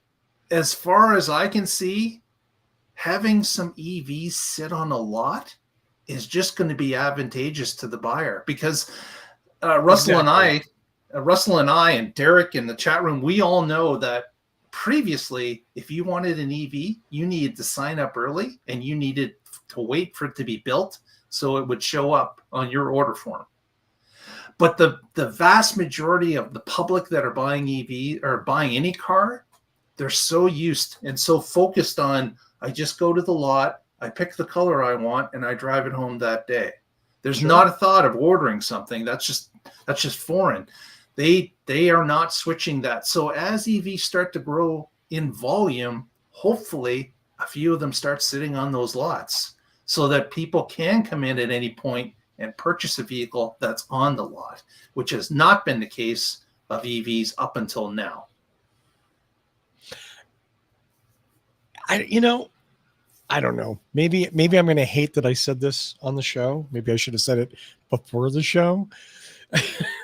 as far as I can see, having some EVs sit on a lot is just going to be advantageous to the buyer, because Russell and I and Derek in the chat room, we all know that previously, if you wanted an EV, you needed to sign up early and you needed to wait for it to be built so it would show up on your order form. But the vast majority of the public that are buying EV or buying any car, they're so used and so focused on, I just go to the lot, I pick the color I want, and I drive it home that day. There's not a thought of ordering something. That's just foreign. They are not switching that. So as EVs start to grow in volume, hopefully a few of them start sitting on those lots so that people can come in at any point and purchase a vehicle that's on the lot, which has not been the case of EVs up until now. I don't know. Maybe I'm going to hate that I said this on the show. Maybe I should have said it before the show.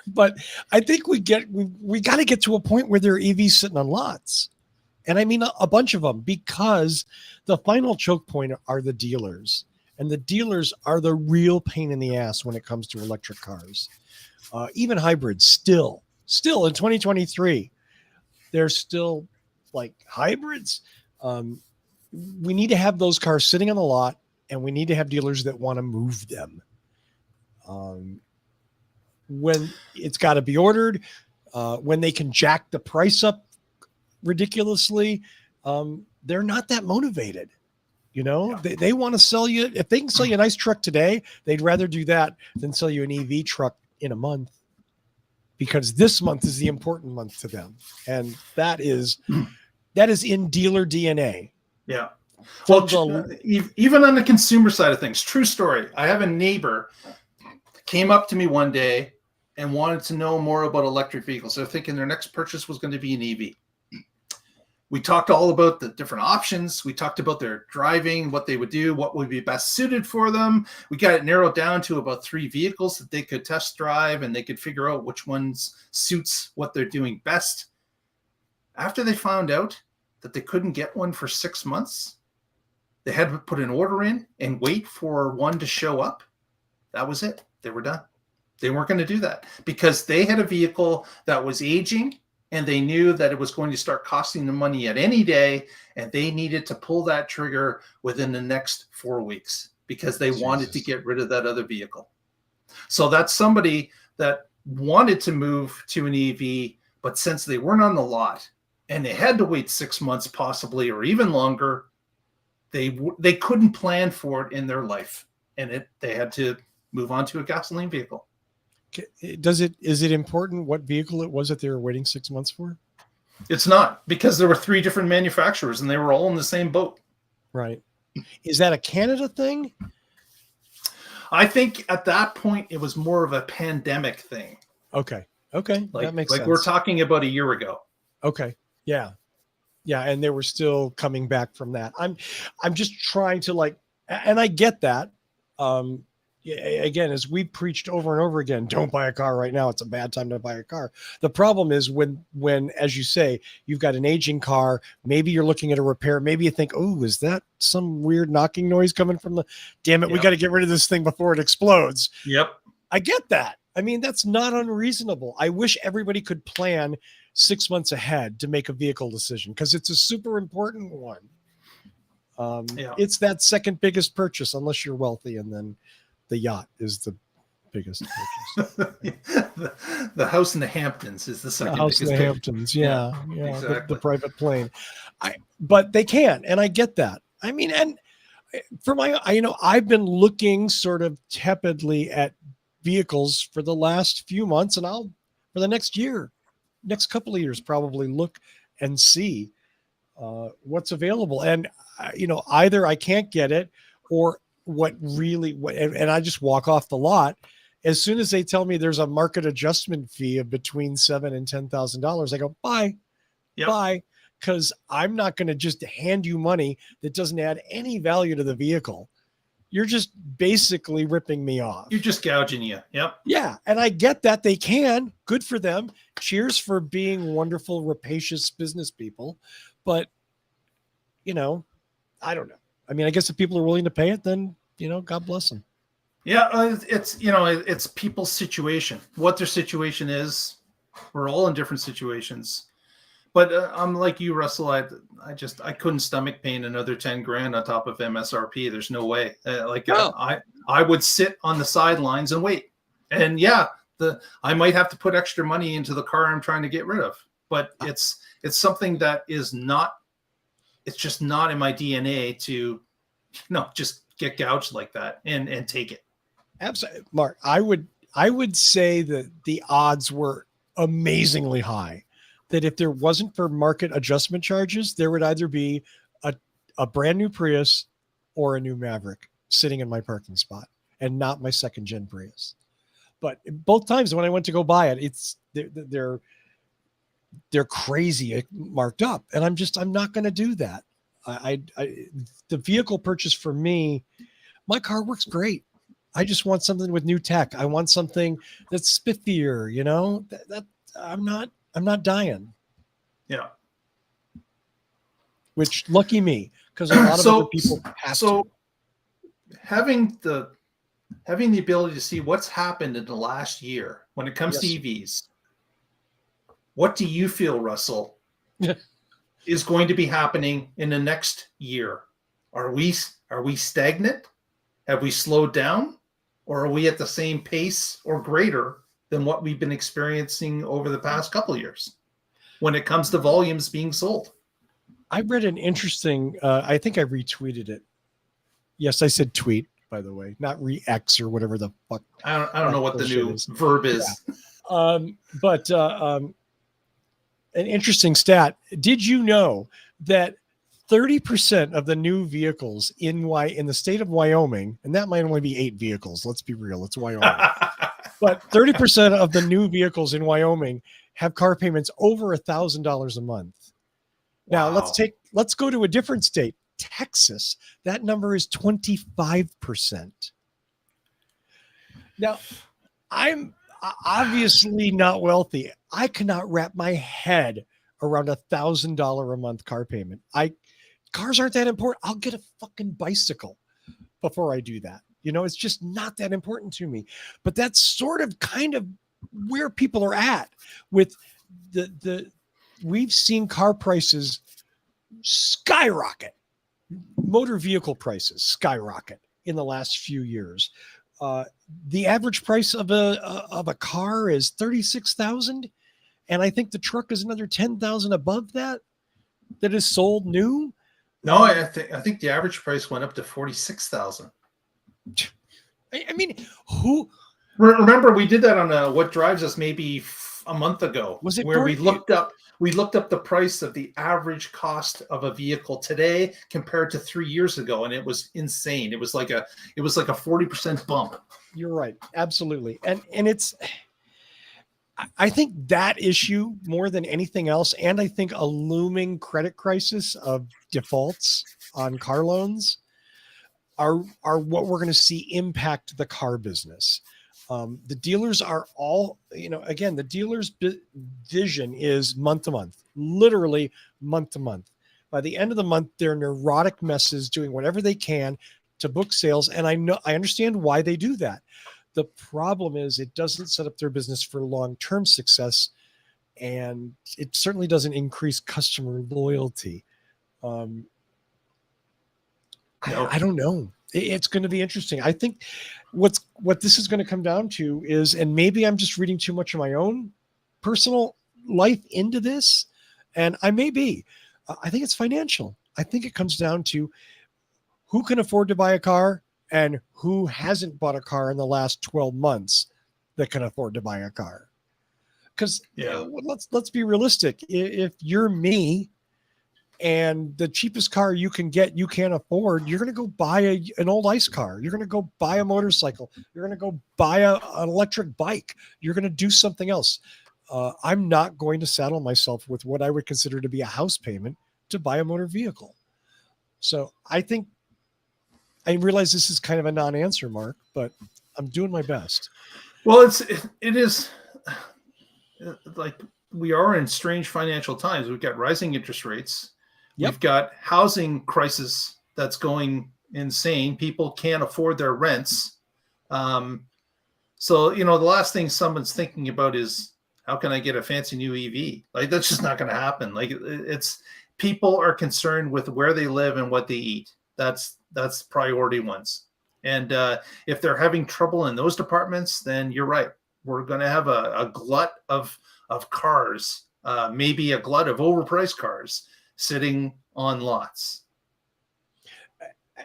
But I think we got to get to a point where there are EVs sitting on lots. And I mean a bunch of them, because the final choke point are the dealers. And the dealers are the real pain in the ass when it comes to electric cars. Even hybrids still in 2023, they're still like hybrids. We need to have those cars sitting on the lot, and we need to have dealers that want to move them. when it's got to be ordered, when they can jack the price up ridiculously, they're not that motivated. They want to sell you. If they can sell you a nice truck today, they'd rather do that than sell you an EV truck in a month, because this month is the important month to them. And that is in dealer DNA. Yeah. Well, even on the consumer side of things, true story. I have a neighbor came up to me one day and wanted to know more about electric vehicles. They're thinking their next purchase was going to be an EV. We talked all about the different options. We talked about their driving, what they would do, what would be best suited for them. We got it narrowed down to about 3 vehicles that they could test drive, and they could figure out which ones suits what they're doing best. After they found out that they couldn't get one for 6 months, they had to put an order in and wait for one to show up. That was it. They were done. They weren't going to do that because they had a vehicle that was aging, and they knew that it was going to start costing them money at any day, and they needed to pull that trigger within the next 4 weeks because they wanted to get rid of that other vehicle. So that's somebody that wanted to move to an EV, but since they weren't on the lot and they had to wait 6 months possibly or even longer, they couldn't plan for it in their life, and they had to move on to a gasoline vehicle. Is it important what vehicle it was that they were waiting 6 months for? It's not, because there were 3 different manufacturers and they were all in the same boat. Right. Is that a Canada thing? I think at that point it was more of a pandemic thing. Okay. That makes sense. We're talking about a year ago. Okay. Yeah. And they were still coming back from that. I'm just trying to and I get that. Again, as we preached over and over again, don't buy a car right now. It's a bad time to buy a car. The problem is when, as you say, you've got an aging car, maybe you're looking at a repair. Maybe you think, oh, is that some weird knocking noise coming from damn it. We got to get rid of this thing before it explodes. Yep. I get that. I mean, that's not unreasonable. I wish everybody could plan 6 months ahead to make a vehicle decision, because it's a super important one. It's that second biggest purchase, unless you're wealthy, and then the yacht is the biggest purchase. The house in the Hamptons is the second biggest. The house in the Hamptons, yeah, exactly. The private plane. But they can, and I get that. I mean, and for I've been looking sort of tepidly at vehicles for the last few months, and I'll, for the next couple of years, probably look and see what's available. And either I can't get it, or and I just walk off the lot as soon as they tell me there's a market adjustment fee of between $7,000 and $10,000. I go, bye. Because I'm not going to just hand you money that doesn't add any value to the vehicle. You're just basically ripping me off. You're just gouging you. Yep. Yeah. And I get that they can. Good for them. Cheers for being wonderful, rapacious business people. But, I don't know. I mean, I guess if people are willing to pay it, then, God bless them. Yeah. It's people's situation, what their situation is. We're all in different situations. But I'm like you, Russell. I couldn't stomach paying another $10,000 on top of MSRP. There's no way. I would sit on the sidelines and wait. And I might have to put extra money into the car I'm trying to get rid of. But it's something that is not. It's just not in my DNA to, just get gouged like that and take it. Absolutely, Mark. I would say that the odds were amazingly high. That if there wasn't for market adjustment charges, there would either be a brand new Prius or a new Maverick sitting in my parking spot, and not my second gen Prius. But both times when I went to go buy it, they're crazy marked up, and I'm not going to do that. The vehicle purchase for me, my car works great. I just want something with new tech. I want something that's spiffier, that I'm not dying. Yeah. Which, lucky me, because a lot of other people have to. Having the ability to see what's happened in the last year when it comes to EVs, what do you feel, Russell, is going to be happening in the next year? Are we stagnant? Have we slowed down? Or are we at the same pace or greater than what we've been experiencing over the past couple of years when it comes to volumes being sold. I read an interesting, I think I retweeted it. Yes, I said tweet, by the way, not re-X or whatever the fuck. I don't know what the new verb is. Yeah. But an interesting stat. Did you know that 30% of the new vehicles in the state of Wyoming, and that might only be 8 vehicles. Let's be real. It's Wyoming. But 30% of the new vehicles in Wyoming have car payments over $1,000 a month. Now let's go to a different state, Texas. That number is 25%. Now, I'm obviously not wealthy. I cannot wrap my head around $1,000 a month car payment. Cars aren't that important. I'll get a fucking bicycle before I do that. It's just not that important to me. But that's sort of kind of where people are at with we've seen car prices skyrocket, motor vehicle prices skyrocket in the last few years. The average price of a car is $36,000, and I think the truck is another $10,000 above that is sold new. No, I think the average price went up to $46,000. I mean, who? Remember, we did that on What Drives Us maybe a month ago. Was it where we looked up the price of the average cost of a vehicle today compared to 3 years ago, and it was insane. It was like a 40% bump. You're right, absolutely, and it's. I think that issue more than anything else, and I think a looming credit crisis of defaults on car loans are what we're going to see impact the car business. The dealers are all, again, the dealer's vision is month to month, literally month to month. By the end of the month, they're neurotic messes doing whatever they can to book sales. And I understand why they do that. The problem is it doesn't set up their business for long-term success, and it certainly doesn't increase customer loyalty. I don't know. It's going to be interesting. I think what this is going to come down to is, and maybe I'm just reading too much of my own personal life into this, and I may be. I think it's financial. I think it comes down to who can afford to buy a car and who hasn't bought a car in the last 12 months that can afford to buy a car. Because let's be realistic. If you're me and the cheapest car you can get, you can't afford, you're going to go buy an old ICE car. You're going to go buy a motorcycle. You're going to go buy an electric bike. You're going to do something else. I'm not going to saddle myself with what I would consider to be a house payment to buy a motor vehicle. So I realize this is kind of a non-answer, Mark, but I'm doing my best. Well, it is like we are in strange financial times. We've got rising interest rates. Yep. We've got housing crisis that's going insane. People can't afford their rents. So, the last thing someone's thinking about is, how can I get a fancy new EV? Like, that's just not going to happen. Like, people are concerned with where they live and what they eat. That's priority ones. And if they're having trouble in those departments, then you're right. We're going to have a glut of cars, maybe a glut of overpriced cars sitting on lots.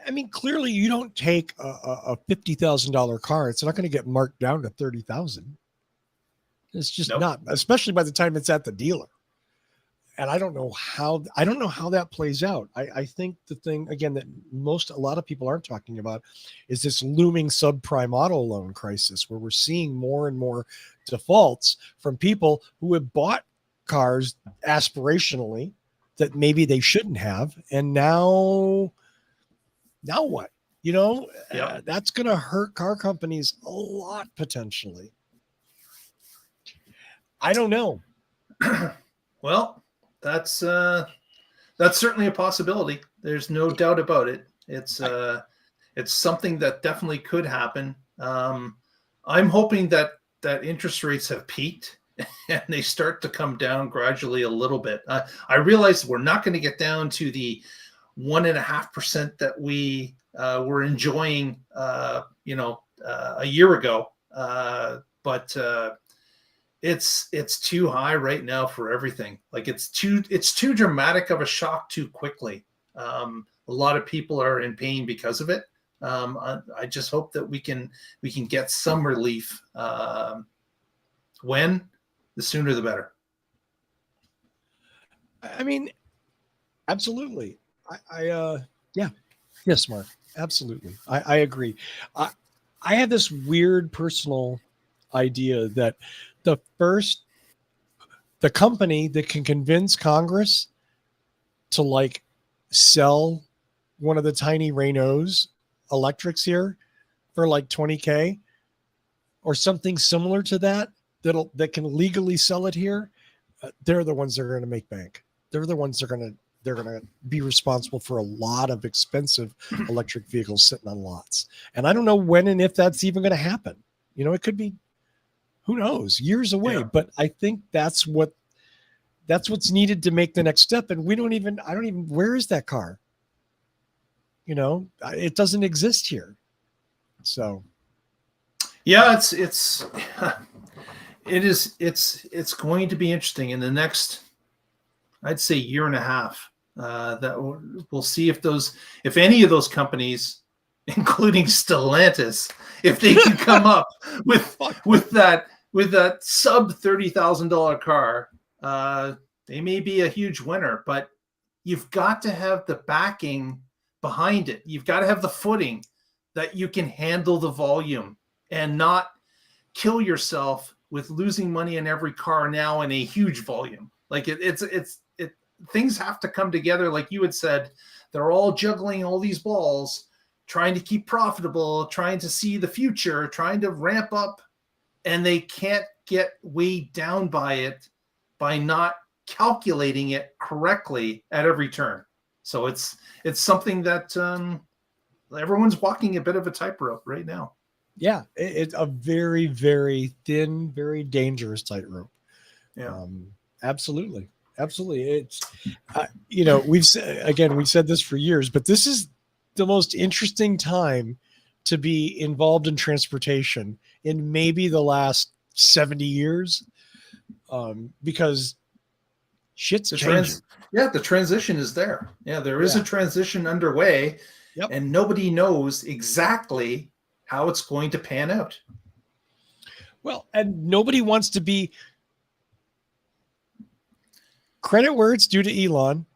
I mean, clearly you don't take a $50,000 car. It's not going to get marked down to $30,000. It's just not, especially by the time it's at the dealer. And I don't know how that plays out. I think the thing, again, that a lot of people aren't talking about is this looming subprime auto loan crisis, where we're seeing more and more defaults from people who have bought cars aspirationally that maybe they shouldn't have. And now what? That's going to hurt car companies a lot, potentially. I don't know. Well, that's certainly a possibility. There's no doubt about it. It's something that definitely could happen. I'm hoping that interest rates have peaked and they start to come down gradually a little bit. I realize we're not going to get down to the 1.5% that we were enjoying, a year ago. But it's too high right now for everything. Like it's too dramatic of a shock too quickly. A lot of people are in pain because of it. I just hope that we can get some relief. When the sooner the better. I mean, absolutely. Yeah. Yes, Mark. Absolutely. I agree. I have this weird personal idea that the company that can convince Congress to like sell one of the tiny Renaults electrics here for like $20K or something similar to that can legally sell it here, they're the ones that are going to make bank. They're the ones that are they're going to be responsible for a lot of expensive electric vehicles sitting on lots. And I don't know when and if that's even going to happen. You know, it could be, who knows, years away. Yeah. But I think that's what's needed to make the next step. And where is that car? You know, it doesn't exist here. So. Yeah, it's going to be interesting in the next, I'd say, year and a half. That we'll see if any of those companies, including Stellantis, if they can come up with that sub $30,000 car, they may be a huge winner. But you've got to have the backing behind it. You've got to have the footing that you can handle the volume and not kill yourself with losing money in every car now in a huge volume. Like things have to come together. Like you had said, they're all juggling all these balls, trying to keep profitable, trying to see the future, trying to ramp up, and they can't get weighed down by it by not calculating it correctly at every turn. So it's something that everyone's walking a bit of a tightrope right now. Yeah, it's a very, very thin, very dangerous tightrope. Yeah, absolutely. It's, we've said this for years, but this is the most interesting time to be involved in transportation in maybe the last 70 years, because shit's changing. The transition is there. Yeah, there is a transition underway, and nobody knows exactly how it's going to pan out. Well, and nobody wants to be, credit where it's due to Elon,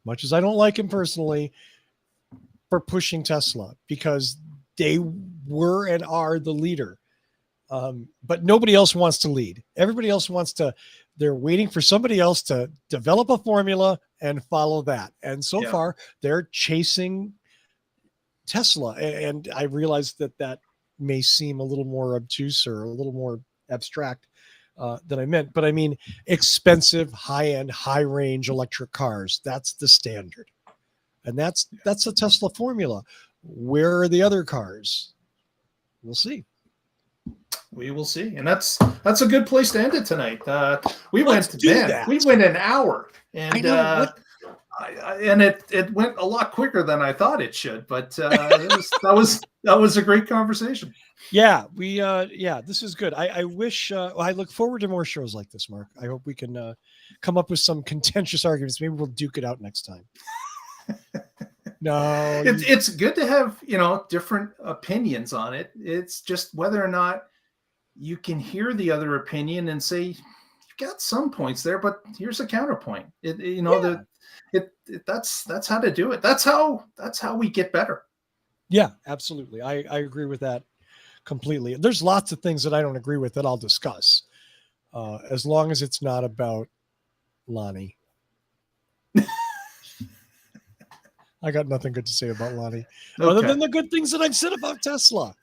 much as I don't like him personally, for pushing Tesla, because they were and are the leader. But nobody else wants to lead. Everybody else they're waiting for somebody else to develop a formula and follow that. And so far, they're chasing Tesla. And I realized that may seem a little more obtuse or a little more abstract than I meant. But I mean, expensive, high-end, high-range electric cars. That's the standard. And that's the Tesla formula. Where are the other cars? We'll see. We will see. And that's a good place to end it tonight. We went an hour, and it went a lot quicker than I thought it should, but that was a great conversation. Yeah, this is good. I wish I look forward to more shows like this, Mark. I hope we can come up with some contentious arguments. Maybe we'll duke it out next time. No, it's good to have, different opinions on it. It's just whether or not you can hear the other opinion and say, you've got some points there, but here's a counterpoint. That's how to do it. That's how we get better. Yeah, absolutely. I agree with that completely. There's lots of things that I don't agree with that I'll discuss, as long as it's not about Lonnie. I got nothing good to say about Lonnie, other than the good things that I've said about Tesla.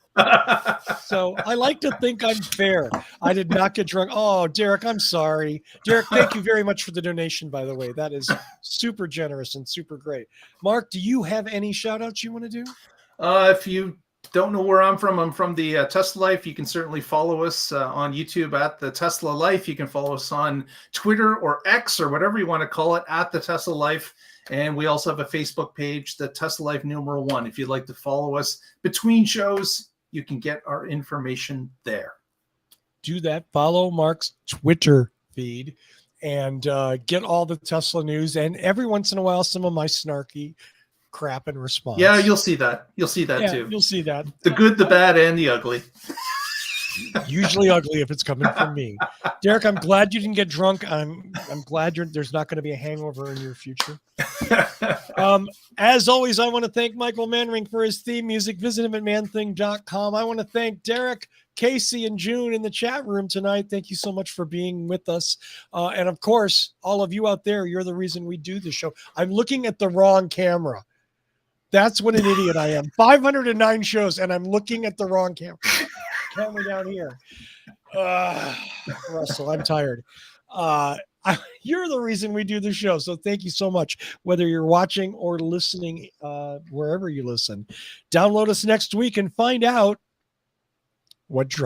So I like to think I'm fair. I did not get drunk. Oh, Derek, I'm sorry. Derek, thank you very much for the donation, by the way. That is super generous and super great. Mark, do you have any shout outs you want to do? If you don't know where I'm from the Tesla Life. You can certainly follow us on YouTube at the Tesla Life. You can follow us on Twitter or X or whatever you want to call it at the Tesla Life. And we also have a Facebook page, the Tesla Life #1. If you'd like to follow us between shows, you can get our information there. do that. Follow Mark's Twitter feed and get all the Tesla news. And every once in a while, some of my snarky crap in response. Yeah, you'll see that. You'll see that too. You'll see that. The good, the bad, and the ugly. Usually ugly if it's coming from me. Derek, I'm glad you didn't get drunk. I'm glad there's not going to be a hangover in your future. As always, I want to thank Michael Manring for his theme music. Visit him at manthing.com. I want to thank Derek, Casey, and June in the chat room tonight. Thank you so much for being with us. And of course, all of you out there, you're the reason we do the show. I'm looking at the wrong camera. That's what an idiot I am. 509 shows, and I'm looking at the wrong camera. Camera down here. Russell, I'm tired. You're the reason we do the show. So thank you so much, whether you're watching or listening, wherever you listen. Download us next week and find out what